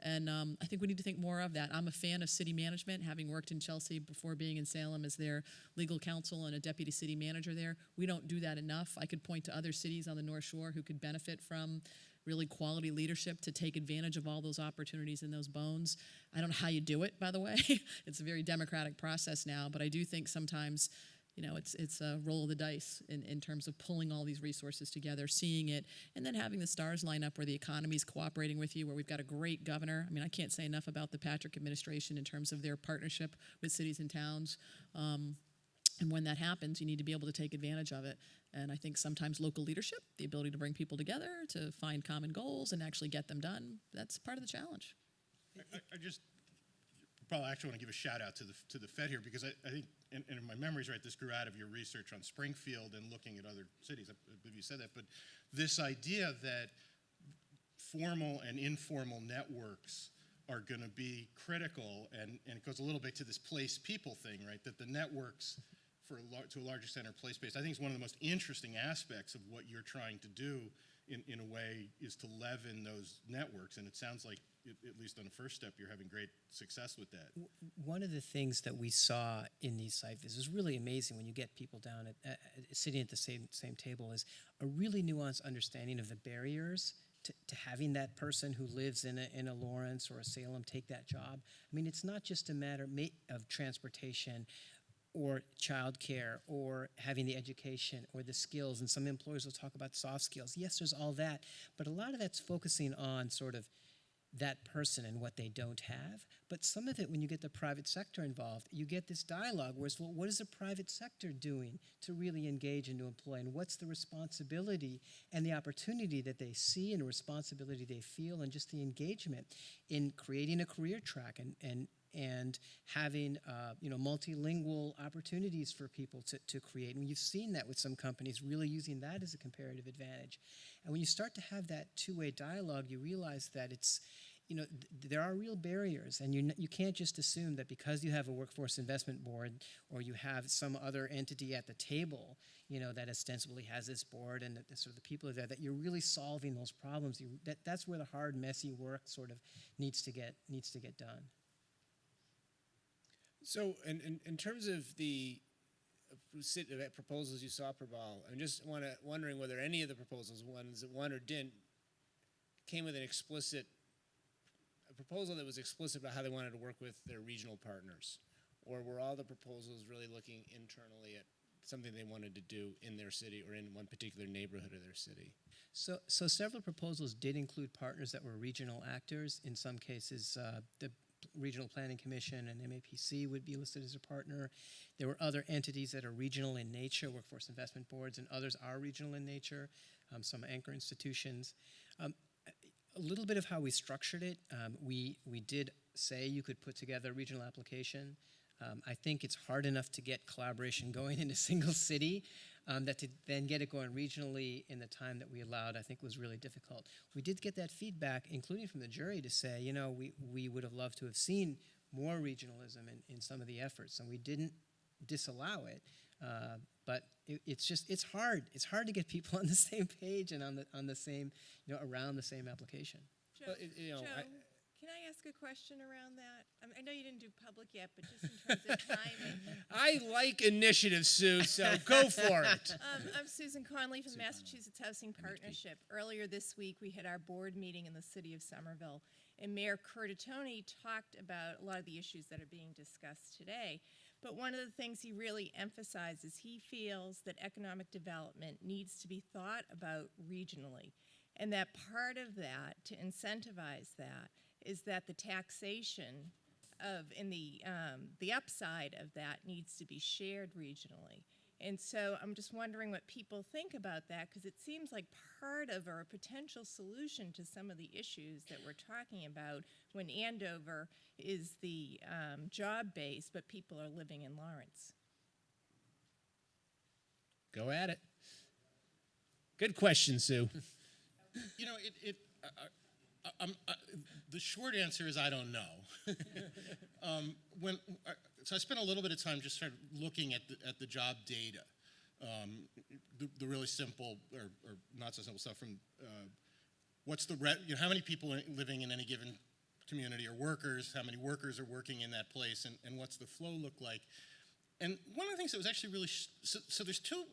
And I think we need to think more of that. I'm a fan of city management, having worked in Chelsea before being in Salem as their legal counsel and a deputy city manager there. We don't do that enough. I could point to other cities on the North Shore who could benefit from really quality leadership to take advantage of all those opportunities and those bones. I don't know how you do it, by the way. It's a very democratic process now, but I do think sometimes it's a roll of the dice in terms of pulling all these resources together, seeing it, and then having the stars line up where the economy's cooperating with you, where we've got a great governor. I mean, I can't say enough about the Patrick administration in terms of their partnership with cities and towns. And when that happens, you need to be able to take advantage of it. And I think sometimes local leadership, the ability to bring people together, to find common goals and actually get them done, that's part of the challenge. I just probably actually want to give a shout out to the Fed here, because I think, and if my memory's right, this grew out of your research on Springfield and looking at other cities. I believe you said that, but this idea that formal and informal networks are going to be critical, and it goes a little bit to this place-people thing, right? That the networks, to a large extent, are place-based. I think it's one of the most interesting aspects of what you're trying to do in a way, is to leaven those networks, and it sounds like, at least on the first step, you're having great success with that. One of the things that we saw in these site visits is really amazing when you get people down sitting at the same table, is a really nuanced understanding of the barriers to having that person who lives in a Lawrence or a Salem take that job. I mean, it's not just a matter of transportation or childcare or having the education or the skills, and some employers will talk about soft skills. Yes, there's all that, but a lot of that's focusing on sort of that person and what they don't have. But some of it, when you get the private sector involved, you get this dialogue where it's, well, what is the private sector doing to really engage and to employ, and what's the responsibility and the opportunity that they see and the responsibility they feel, and just the engagement in creating a career track and having multilingual opportunities for people to create. And you've seen that with some companies really using that as a comparative advantage. And when you start to have that two-way dialogue, you realize that it's, there are real barriers, and you can't just assume that because you have a workforce investment board or you have some other entity at the table, that ostensibly has this board and that sort of the people are there, that you're really solving those problems. That's where the hard, messy work sort of needs to get done. So, in terms of the proposals you saw, Prabal, I'm just wondering whether any of the proposals, ones that won or didn't, came with a proposal that was explicit about how they wanted to work with their regional partners, or were all the proposals really looking internally at something they wanted to do in their city or in one particular neighborhood of their city? So several proposals did include partners that were regional actors. In some cases, the Regional Planning Commission and MAPC would be listed as a partner. There were other entities that are regional in nature, workforce investment boards, and others are regional in nature, some anchor institutions. A little bit of how we structured it, we did say you could put together a regional application. I think it's hard enough to get collaboration going in a single city, that to then get it going regionally in the time that we allowed, I think was really difficult. We did get that feedback, including from the jury, to say, we would have loved to have seen more regionalism in some of the efforts, and we didn't disallow it. But it's hard. It's hard to get people on the same page and on the same, around the same application. Joe, Well, can I ask a question around that? I know you didn't do public yet, but just in terms of timing. I like initiative, Sue, so go for it. I'm Susan Conley from the Massachusetts Housing Partnership. Earlier this week, we had our board meeting in the city of Somerville, and Mayor Curtatone talked about a lot of the issues that are being discussed today. But one of the things he really emphasizes, he feels that economic development needs to be thought about regionally, and that part of that, to incentivize that, is that the taxation and the upside of that needs to be shared regionally. And so I'm just wondering what people think about that, because it seems like part of or a potential solution to some of the issues that we're talking about when Andover is the job base, but people are living in Lawrence. Go at it. Good question, Sue. The short answer is I don't know. So I spent a little bit of time just sort of looking at the job data, the really simple or not so simple stuff from what's the how many people are living in any given community are workers, how many workers are working in that place, and what's the flow look like. And one of the things that was actually really so there's two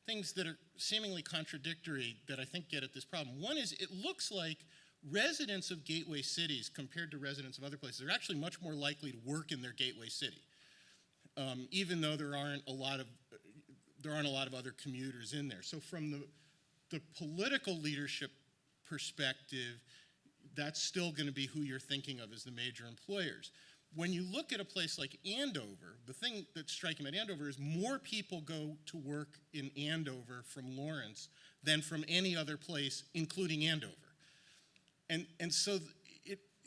things that are seemingly contradictory that I think get at this problem. One is it looks like residents of gateway cities compared to residents of other places are actually much more likely to work in their gateway city, even though there aren't a lot of other commuters in there. So from the political leadership perspective, that's still going to be who you're thinking of as the major employers. When you look at a place like Andover, the thing that's striking about Andover is more people go to work in Andover from Lawrence than from any other place, including Andover. And so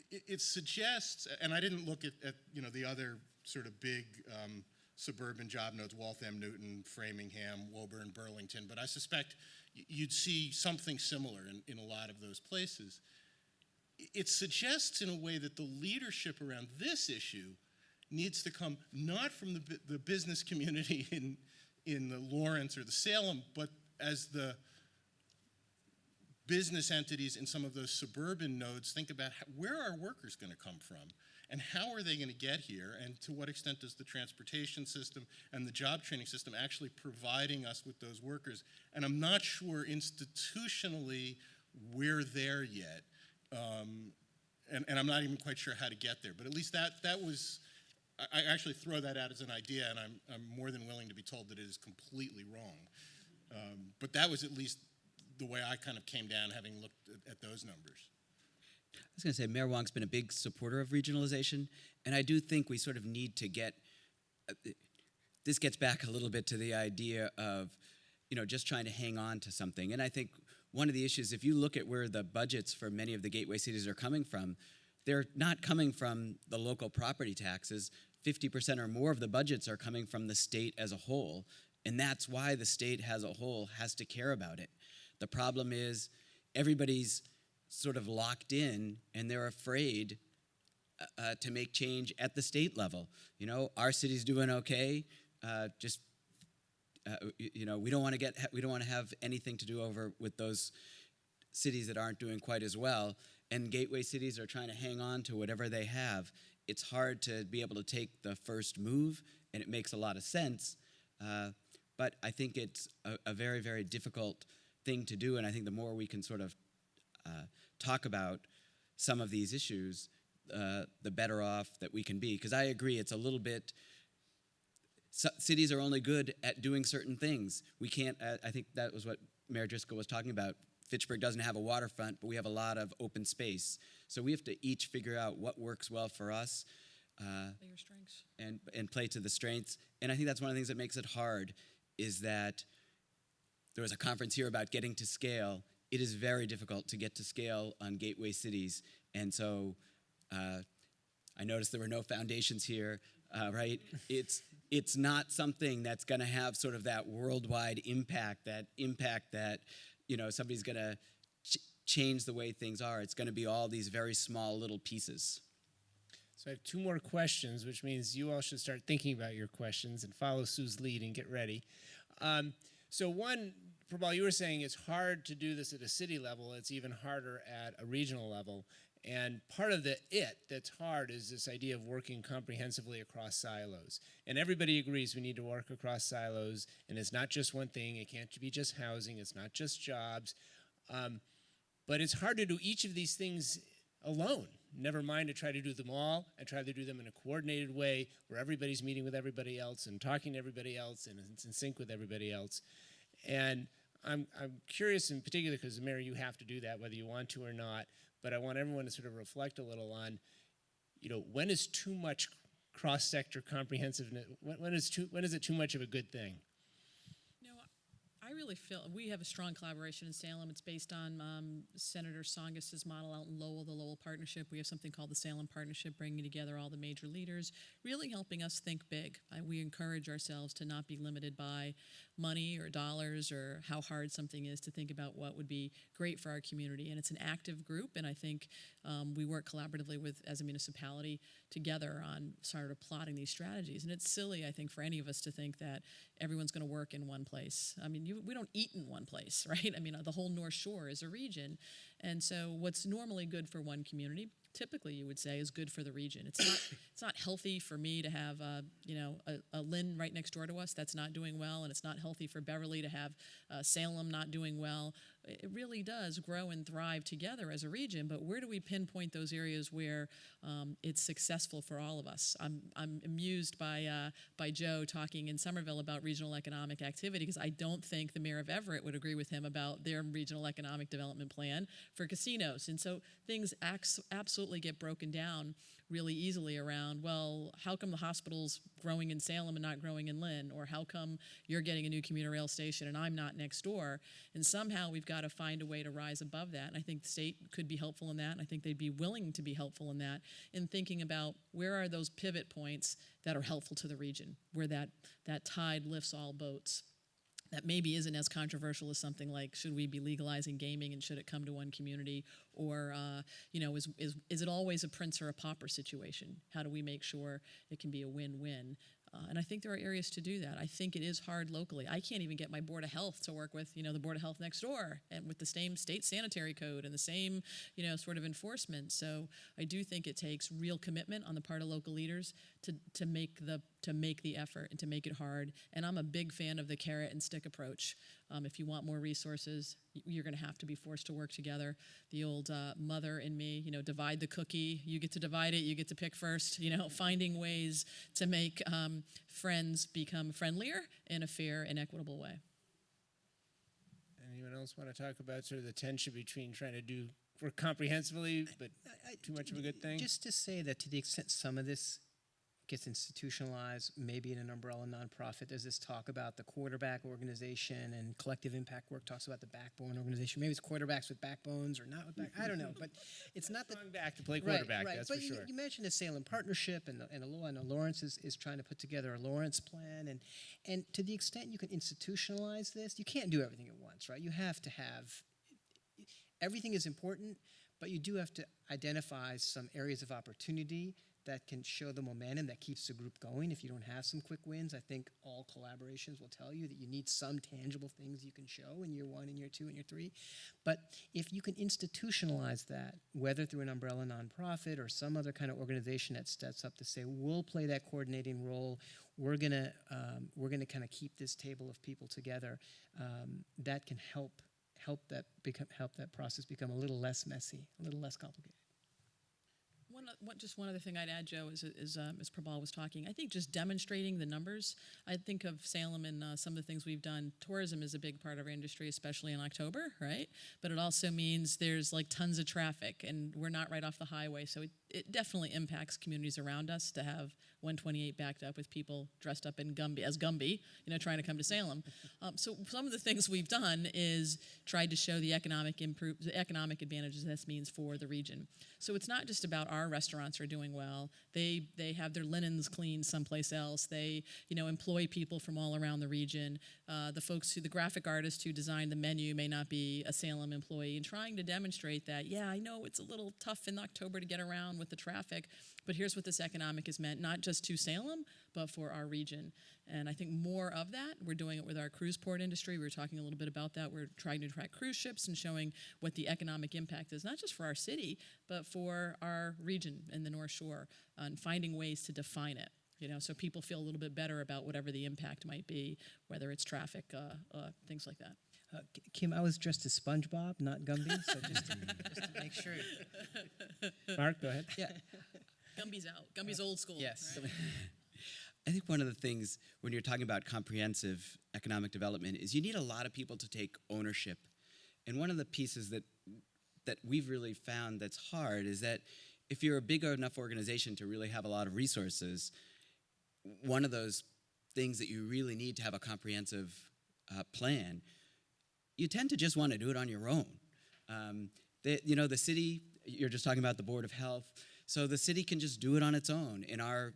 it suggests, and I didn't look at the other sort of big suburban job nodes, Waltham, Newton, Framingham, Woburn, Burlington, but I suspect you'd see something similar in a lot of those places. It suggests in a way that the leadership around this issue needs to come not from the business community in the Lawrence or the Salem, but as the business entities in some of those suburban nodes think about where are workers going to come from and how are they going to get here, and to what extent does the transportation system and the job training system actually providing us with those workers. And I'm not sure institutionally we're there yet, and I'm not even quite sure how to get there, but at least that was, I actually throw that out as an idea, and I'm more than willing to be told that it is completely wrong. But that was at least the way I kind of came down having looked at those numbers. I was going to say Mayor Wong's been a big supporter of regionalization, and I do think we sort of need to get, this gets back a little bit to the idea of, just trying to hang on to something. And I think one of the issues, if you look at where the budgets for many of the gateway cities are coming from, they're not coming from the local property taxes. 50% or more of the budgets are coming from the state as a whole, and that's why the state as a whole has to care about it. The problem is everybody's sort of locked in and they're afraid to make change at the state level. Our city's doing okay. We don't want to have anything to do over with those cities that aren't doing quite as well. And gateway cities are trying to hang on to whatever they have. It's hard to be able to take the first move, and it makes a lot of sense. But I think it's a very, very difficult thing to do, and I think the more we can sort of talk about some of these issues, the better off that we can be. Because I agree, it's a little bit, cities are only good at doing certain things. We can't, I think that was what Mayor Driscoll was talking about. Fitchburg doesn't have a waterfront, but we have a lot of open space. So we have to each figure out what works well for us. Your strengths. And play to the strengths. And I think that's one of the things that makes it hard, is that there was a conference here about getting to scale. It is very difficult to get to scale on gateway cities. And so I noticed there were no foundations here, right? It's not something that's going to have sort of that worldwide impact that somebody's going to change the way things are. It's going to be all these very small little pieces. So I have two more questions, which means you all should start thinking about your questions and follow Sue's lead and get ready. So one, Prabal, you were saying it's hard to do this at a city level. It's even harder at a regional level. And part of that's hard is this idea of working comprehensively across silos. And everybody agrees we need to work across silos, and it's not just one thing. It can't be just housing. It's not just jobs. But it's hard to do each of these things alone. Never mind to try to do them all and try to do them in a coordinated way where everybody's meeting with everybody else and talking to everybody else and it's in sync with everybody else. And I'm curious in particular, because Mary, you have to do that whether you want to or not, but I want everyone to sort of reflect a little on, when is too much cross-sector comprehensiveness, when is it too much of a good thing? I really feel we have a strong collaboration in Salem. It's based on Senator Tsongas's model out in Lowell, the Lowell Partnership. We have something called the Salem Partnership, bringing together all the major leaders, really helping us think big. We encourage ourselves to not be limited by money or dollars or how hard something is, to think about what would be great for our community. And it's an active group, and I think we work collaboratively as a municipality together on sort of plotting these strategies. And it's silly, I think, for any of us to think that everyone's going to work in one place. I mean, we don't eat in one place, right? I mean, the whole North Shore is a region. And so what's normally good for one community, typically you would say, is good for the region. It's not healthy for me to have a Lynn right next door to us that's not doing well, and it's not healthy for Beverly to have Salem not doing well. It really does grow and thrive together as a region, but where do we pinpoint those areas where it's successful for all of us? I'm amused by Joe talking in Somerville about regional economic activity, because I don't think the mayor of Everett would agree with him about their regional economic development plan for casinos. And so things absolutely get broken down really easily around, well, how come the hospital's growing in Salem and not growing in Lynn? Or how come you're getting a new commuter rail station and I'm not next door? And somehow we've got to find a way to rise above that. And I think the state could be helpful in that. And I think they'd be willing to be helpful in that, in thinking about where are those pivot points that are helpful to the region, where that tide lifts all boats. That maybe isn't as controversial as something like, should we be legalizing gaming and should it come to one community? Or, is it always a prince or a pauper situation? How do we make sure it can be a win-win? And I think there are areas to do that. I think it is hard locally. I can't even get my Board of Health to work with, the Board of Health next door, and with the same state sanitary code and the same, sort of enforcement. So I do think it takes real commitment on the part of local leaders to make the effort and to make it hard. And I'm a big fan of the carrot and stick approach. If you want more resources, you're going to have to be forced to work together. The old mother in me, divide the cookie. You get to divide it. You get to pick first. Finding ways to make friends become friendlier in a fair and equitable way. Anyone else want to talk about sort of the tension between trying to work comprehensively, but too much of a good thing? Just to say that to the extent some of this gets institutionalized, maybe in an umbrella nonprofit. There's this talk about the quarterback organization, and collective impact work talks about the backbone organization. Maybe it's quarterbacks with backbones or not with back. I don't know, but it's not that. Back to play quarterback, right. That's but for sure. You mentioned the Salem Partnership, and I know Lawrence is trying to put together a Lawrence plan, and to the extent you can institutionalize this, you can't do everything at once, right? You have to have, everything is important, but you do have to identify some areas of opportunity that can show the momentum that keeps the group going. If you don't have some quick wins, I think all collaborations will tell you that you need some tangible things you can show in year 1 and year 2 and year 3. But if you can institutionalize that, whether through an umbrella nonprofit or some other kind of organization that steps up to say, we'll play that coordinating role, we're gonna kind of keep this table of people together, that can help that process become a little less messy, a little less complicated. Just one other thing I'd add, Joe, is as Prabal was talking, I think just demonstrating the numbers. I think of Salem and some of the things we've done. Tourism is a big part of our industry, especially in October, right? But it also means there's like tons of traffic, and we're not right off the highway, so it definitely impacts communities around us to have 128 backed up with people dressed up in Gumby, trying to come to Salem. So some of the things we've done is tried to show the economic advantages this means for the region. So it's not just about our restaurants are doing well. They have their linens cleaned someplace else. They employ people from all around the region. The graphic artist who designed the menu may not be a Salem employee, and trying to demonstrate that, I know it's a little tough in October to get around with the traffic, but here's what this economic has meant, not just to Salem, but for our region. And I think more of that, we're doing it with our cruise port industry. We were talking a little bit about that. We're trying to attract cruise ships and showing what the economic impact is, not just for our city, but for our region in the North Shore, and finding ways to define it. So people feel a little bit better about whatever the impact might be, whether it's traffic, things like that. Kim, I was dressed as SpongeBob, not Gumby, so just to make sure. Marc, go ahead. Yeah. Gumby's out. Gumby's old school. Yes. Right? I think one of the things when you're talking about comprehensive economic development is you need a lot of people to take ownership. And one of the pieces that we've really found that's hard is that if you're a big enough organization to really have a lot of resources, one of those things that you really need to have a comprehensive plan, you tend to just want to do it on your own. The city, you're just talking about the Board of Health, so the city can just do it on its own. In our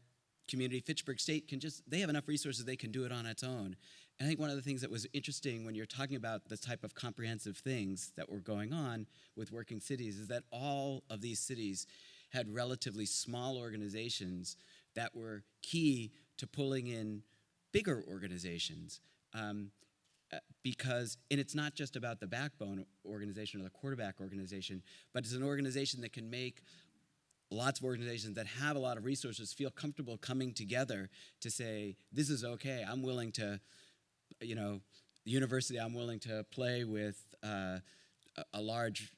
community, Fitchburg State they have enough resources they can do it on its own. And I think one of the things that was interesting when you're talking about the type of comprehensive things that were going on with working cities is that all of these cities had relatively small organizations that were key to pulling in bigger organizations. And it's not just about the backbone organization or the quarterback organization, but it's an organization that can make lots of organizations that have a lot of resources feel comfortable coming together to say, this is okay, I'm willing to, the university, I'm willing to play with a large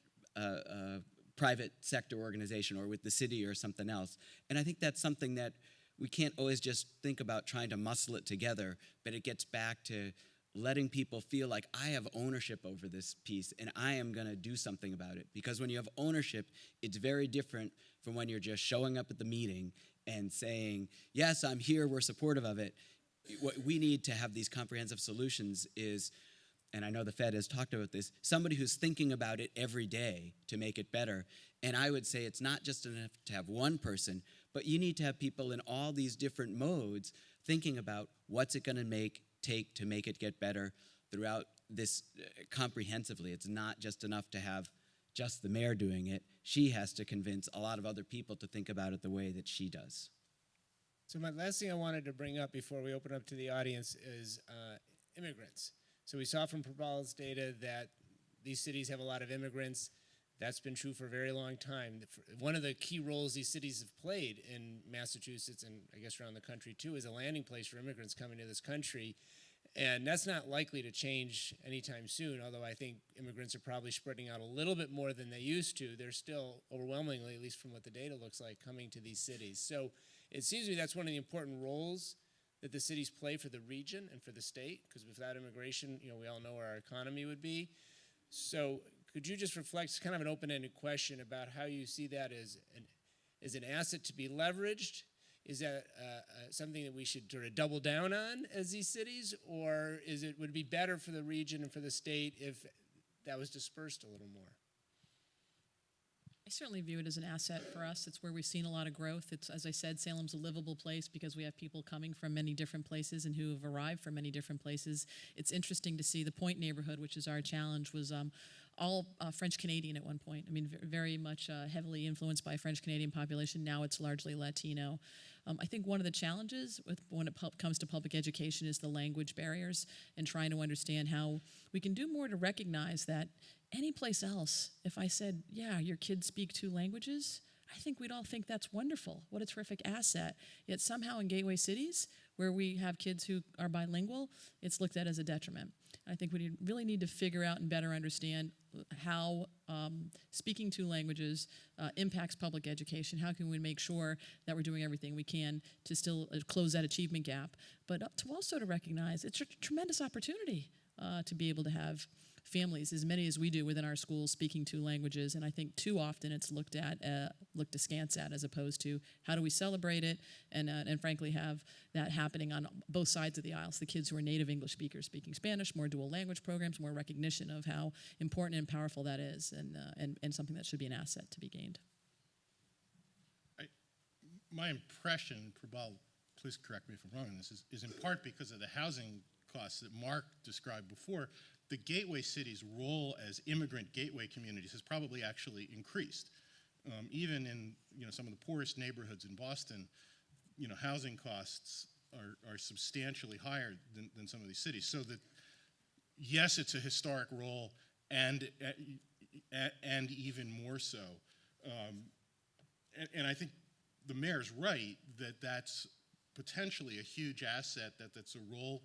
private sector organization or with the city or something else. And I think that's something that we can't always just think about trying to muscle it together, but it gets back to letting people feel like I have ownership over this piece and I am going to do something about it. Because when you have ownership, it's very different from when you're just showing up at the meeting and saying, yes, I'm here, we're supportive of it. What we need to have these comprehensive solutions is, and I know the Fed has talked about this, somebody who's thinking about it every day to make it better. And I would say it's not just enough to have one person, but you need to have people in all these different modes thinking about what's it going to take to make it get better throughout this comprehensively. It's not just enough to have just the mayor doing it. She has to convince a lot of other people to think about it the way that she does. So my last thing I wanted to bring up before we open up to the audience is immigrants. So we saw from Prabal's data that these cities have a lot of immigrants. That's been true for a very long time. One of the key roles these cities have played in Massachusetts and I guess around the country too is a landing place for immigrants coming to this country. And that's not likely to change anytime soon, although I think immigrants are probably spreading out a little bit more than they used to. They're still overwhelmingly, at least from what the data looks like, coming to these cities. So it seems to me that's one of the important roles that the cities play for the region and for the state, because without immigration, we all know where our economy would be. So could you just reflect, kind of an open-ended question about how you see that as an asset to be leveraged? Is that something that we should sort of double down on as these cities, or would it be better for the region and for the state if that was dispersed a little more? I certainly view it as an asset for us. It's where we've seen a lot of growth. It's, as I said, Salem's a livable place because we have people coming from many different places and who have arrived from many different places. It's interesting to see the Point neighborhood, which is our challenge, was all French Canadian at one point. I mean, very much heavily influenced by a French Canadian population. Now it's largely Latino. I think one of the challenges when it comes to public education is the language barriers and trying to understand how we can do more to recognize that any place else, if I said, yeah, your kids speak 2 languages, I think we'd all think that's wonderful. What a terrific asset. Yet somehow in gateway cities, where we have kids who are bilingual, it's looked at as a detriment. I think we really need to figure out and better understand how speaking 2 languages impacts public education. How can we make sure that we're doing everything we can to still close that achievement gap, but to also to recognize it's a tremendous opportunity to be able to have families, as many as we do within our schools, speaking 2 languages. And I think too often it's looked askance at, as opposed to how do we celebrate it and frankly have that happening on both sides of the aisles. The kids who are native English speakers speaking Spanish, more dual language programs, more recognition of how important and powerful that is, and something that should be an asset to be gained. My impression, Prabal, please correct me if I'm wrong on this, is in part because of the housing costs that Marc described before. The gateway cities' role as immigrant gateway communities has probably actually increased. Even in some of the poorest neighborhoods in Boston, housing costs are substantially higher than some of these cities. So that yes, it's a historic role, and even more so. And I think the mayor's right that that's potentially a huge asset. That's a role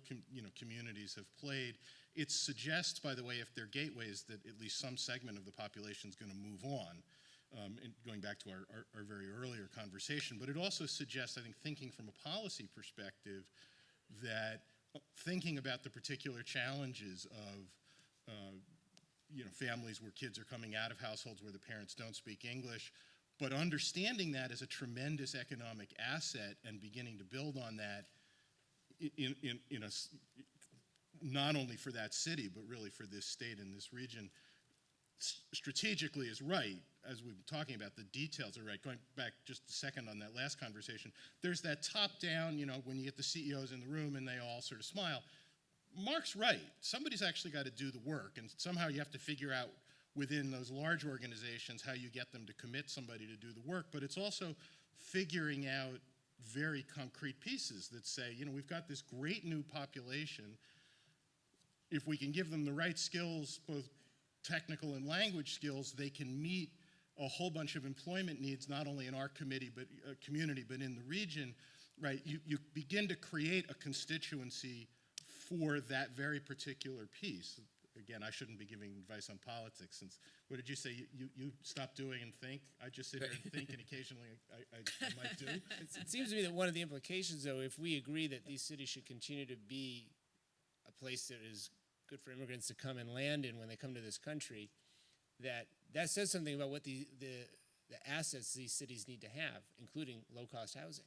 communities have played. It suggests, by the way, if they're gateways, that at least some segment of the population is going to move on. And going back to our very earlier conversation, but it also suggests, I think, thinking from a policy perspective, that thinking about the particular challenges of families where kids are coming out of households where the parents don't speak English, but understanding that as a tremendous economic asset and beginning to build on that not only for that city, but really for this state and this region, strategically is right. As we've been talking about, the details are right. Going back just a second on that last conversation, there's that top-down, when you get the CEOs in the room and they all sort of smile. Marc's right. Somebody's actually got to do the work, and somehow you have to figure out within those large organizations how you get them to commit somebody to do the work, but it's also figuring out very concrete pieces that say, we've got this great new population. If we can give them the right skills, both technical and language skills, they can meet a whole bunch of employment needs, not only in our community, but in the region, right? You begin to create a constituency for that very particular piece. Again, I shouldn't be giving advice on politics, since, what did you say, you stop doing and think? I just sit here and think, and occasionally I might do. It seems to me that one of the implications, though, if we agree that these cities should continue to be a place that is good for immigrants to come and land in when they come to this country, that says something about what the assets these cities need to have, including low-cost housing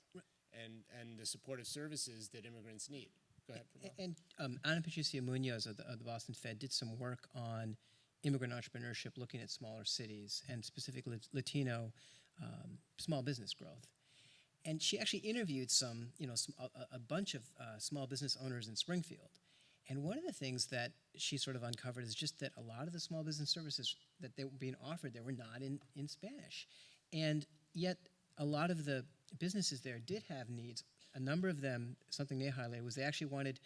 and the supportive services that immigrants need. Go ahead, Prabal. And Ana Patricia Munoz of the Boston Fed did some work on immigrant entrepreneurship, looking at smaller cities and specifically Latino small business growth. And she actually interviewed a bunch of small business owners in Springfield. And one of the things that she sort of uncovered is just that a lot of the small business services that they were being offered, they were not in Spanish. And yet a lot of the businesses there did have needs. A number of them, something they highlighted, was they actually wanted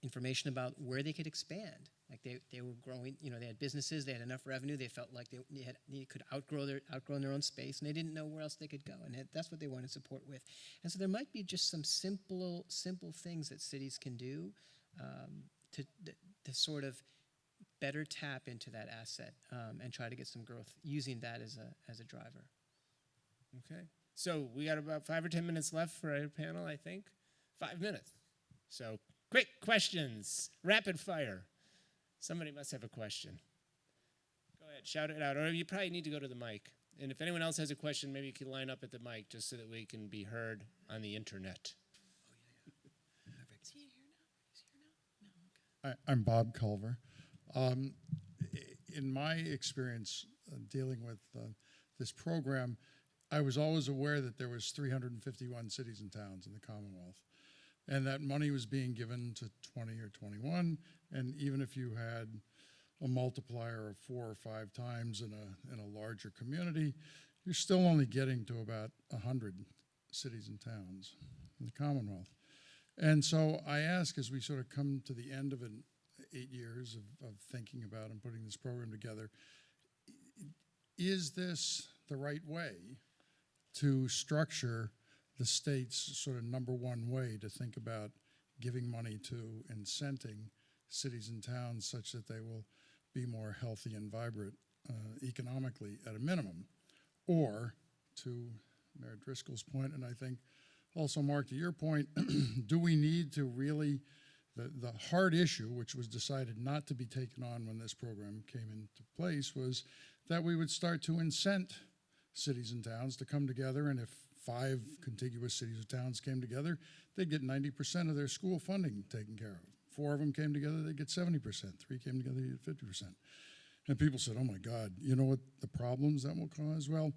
information about where they could expand. Like they were growing, they had businesses, they had enough revenue, they felt like they could outgrow their own space, and they didn't know where else they could go, and that's what they wanted support with. And so there might be just some simple things that cities can do to sort of better tap into that asset and try to get some growth using that as a driver. Okay. So we got about 5 or 10 minutes left for our panel, I think. 5 minutes. So quick questions, rapid fire. Somebody must have a question. Go ahead, shout it out. Or you probably need to go to the mic. And if anyone else has a question, maybe you can line up at the mic just so that we can be heard on the internet. Is he here now? Is he here now? No. Okay. I'm Bob Culver. In my experience dealing with this program, I was always aware that there was 351 cities and towns in the Commonwealth, and that money was being given to 20 or 21, and even if you had a multiplier of 4 or 5 times in a larger community, you're still only getting to about 100 cities and towns in the Commonwealth. And so I ask, as we sort of come to the end of 8 years of thinking about and putting this program together, is this the right way to structure the state's sort of number one way to think about giving money to incenting cities and towns such that they will be more healthy and vibrant economically at a minimum? Or, to Mayor Driscoll's point, and I think also, Marc, to your point, do we need to really, the hard issue, which was decided not to be taken on when this program came into place, was that we would start to incent cities and towns to come together, and if 5 contiguous cities or towns came together, they'd get 90% of their school funding taken care of. 4 of them came together, they'd get 70%. 3 came together, they'd get 50%. And people said, oh my God, you know what the problems that will cause? Well,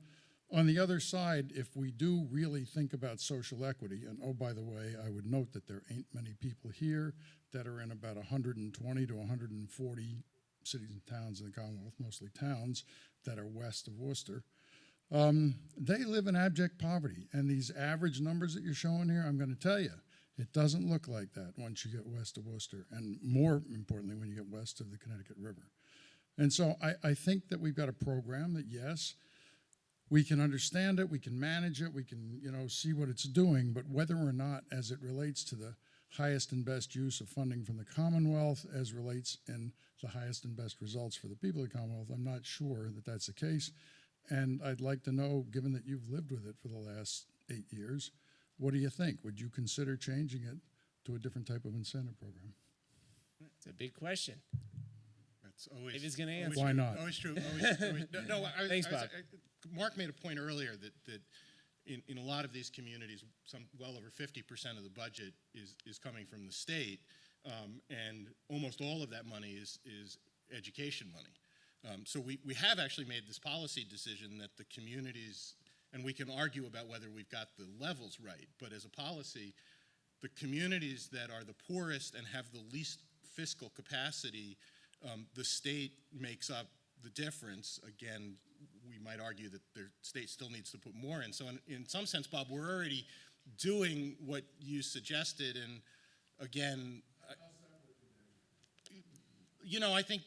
on the other side, if we do really think about social equity, and oh, by the way, I would note that there ain't many people here that are in about 120 to 140 cities and towns in the Commonwealth, mostly towns that are west of Worcester. They live in abject poverty. And these average numbers that you're showing here, I'm going to tell you, it doesn't look like that once you get west of Worcester, and more importantly, when you get west of the Connecticut River. And so I think that we've got a program that, yes, we can understand it, we can manage it, we can, see what it's doing, but whether or not, as it relates to the highest and best use of funding from the Commonwealth, as relates in the highest and best results for the people of the Commonwealth, I'm not sure that that's the case. And I'd like to know, given that you've lived with it for the last 8 years, what do you think? Would you consider changing it to a different type of incentive program? It's a big question. That's always. David's going to answer. Why not? Always true. Always. Thanks, Bob. Mark made a point earlier that in a lot of these communities, well over 50% of the budget is coming from the state, and almost all of that money is education money. So we have actually made this policy decision that the communities, and we can argue about whether we've got the levels right, but as a policy, the communities that are the poorest and have the least fiscal capacity, the state makes up the difference. Again, we might argue that the state still needs to put more in. So in some sense, Bob, we're already doing what you suggested, and again, I think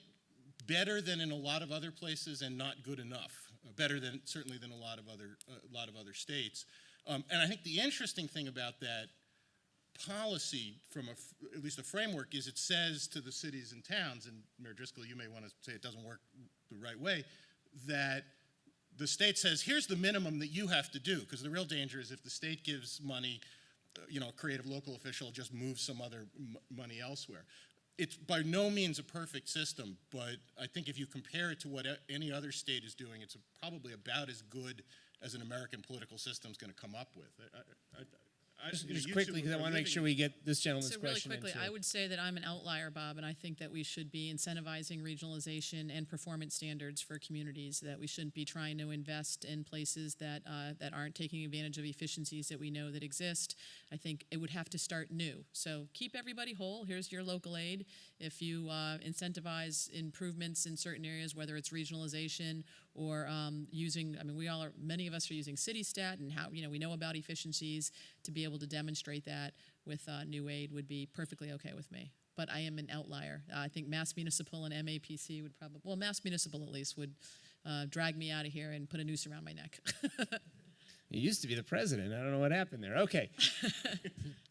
better than in a lot of other places and not good enough. Better than certainly than a lot of other states. And I think the interesting thing about that policy, from at least a framework, is it says to the cities and towns, and Mayor Driscoll, you may want to say it doesn't work the right way, that the state says, here's the minimum that you have to do, because the real danger is if the state gives money, a creative local official just moves some other money elsewhere. It's by no means a perfect system, but I think if you compare it to what any other state is doing, it's probably about as good as an American political system is going to come up with. Just quickly, because I want to make sure we get this gentleman's So really question quickly, into. I would say that I'm an outlier, Bob, and I think that we should be incentivizing regionalization and performance standards for communities, that we shouldn't be trying to invest in places that aren't taking advantage of efficiencies that we know that exist. I think it would have to start new. So keep everybody whole. Here's your local aid. If you incentivize improvements in certain areas, whether it's regionalization or using, many of us are using CityStat, and how, we know about efficiencies. To be able to demonstrate that with new aid would be perfectly okay with me. But I am an outlier. I think Mass Municipal and MAPC would probably, well, Mass Municipal at least would drag me out of here and put a noose around my neck. You used to be the president. I don't know what happened there. Okay.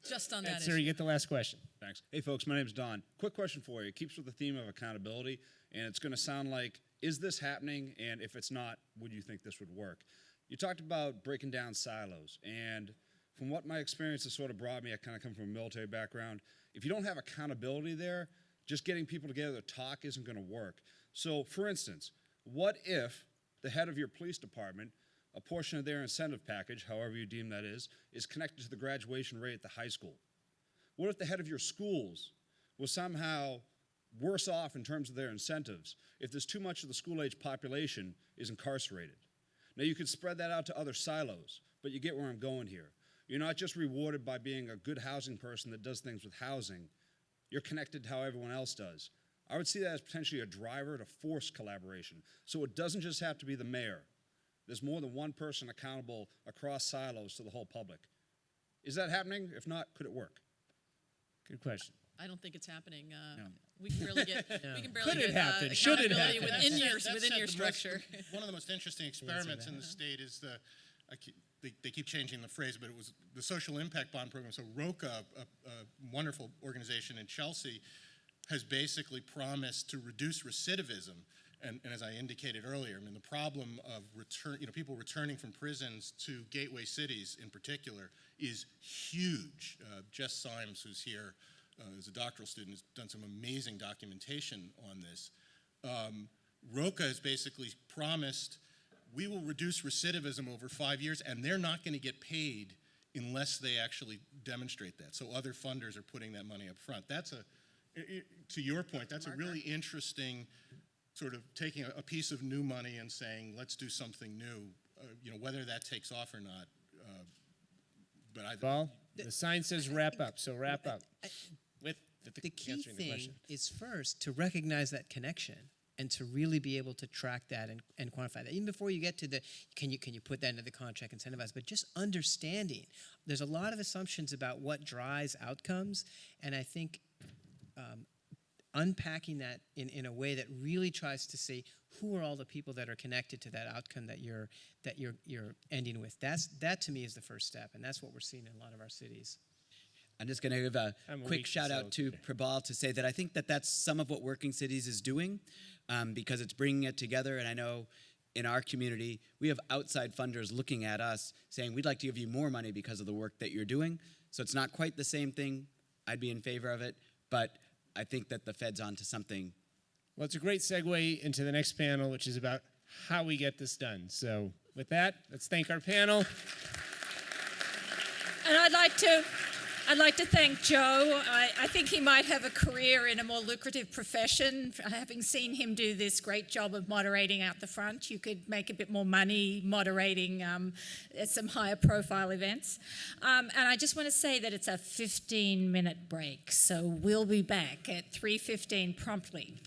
Just on that Sir, issue. you get the last question. Thanks. Hey, folks, my name's Don. Quick question for you. It keeps with the theme of accountability, and it's going to sound like, is this happening? And if it's not, would you think this would work? You talked about breaking down silos, and from what my experience has sort of brought me, I kind of come from a military background. If you don't have accountability there, just getting people together to talk isn't going to work. So, for instance, what if the head of your police department, a portion of their incentive package, however you deem that is connected to the graduation rate at the high school? What if the head of your schools was somehow worse off in terms of their incentives if there's too much of the school-age population is incarcerated? Now, you could spread that out to other silos, but you get where I'm going here. You're not just rewarded by being a good housing person that does things with housing. You're connected to how everyone else does. I would see that as potentially a driver to force collaboration. So it doesn't just have to be the mayor. There's more than one person accountable across silos to the whole public. Is that happening? If not, could it work? Good question. I don't think it's happening. We can barely get Could it happen? Should it accountability happen? within your structure. One of the most interesting experiments in the state is they keep changing the phrase, but it was the social impact bond program. So ROCA, a wonderful organization in Chelsea, has basically promised to reduce recidivism. And as I indicated earlier, the problem of people returning from prisons to gateway cities in particular is huge. Jess Symes, who's here, is a doctoral student, has done some amazing documentation on this. ROCA has basically promised, we will reduce recidivism over 5 years, and they're not going to get paid unless they actually demonstrate that. So other funders are putting that money up front. That's to your point, that's a really interesting sort of taking a piece of new money and saying, let's do something new, whether that takes off or not. Well, the sign says wrap up, so wrap up. With The key answering the thing question. is first to recognize that connection and to really be able to track that and quantify that. Even before you get to the, can you put that into the contract, incentivize, but just understanding. There's a lot of assumptions about what drives outcomes, and I think unpacking that in a way that really tries to say who are all the people that are connected to that outcome that you're ending with. That to me is the first step, and that's what we're seeing in a lot of our cities. I'm just going to give a quick shout out to Prabal to say that I think that that's some of what Working Cities is doing, because it's bringing it together. And I know in our community, we have outside funders looking at us saying, we'd like to give you more money because of the work that you're doing. So it's not quite the same thing. I'd be in favor of it, but I think that the Fed's onto something. Well, it's a great segue into the next panel, which is about how we get this done. So with that, let's thank our panel. And I'd like to thank Joe. I think he might have a career in a more lucrative profession. Having seen him do this great job of moderating out the front, you could make a bit more money moderating some higher profile events. And I just want to say that it's a 15-minute break, so we'll be back at 3:15 promptly.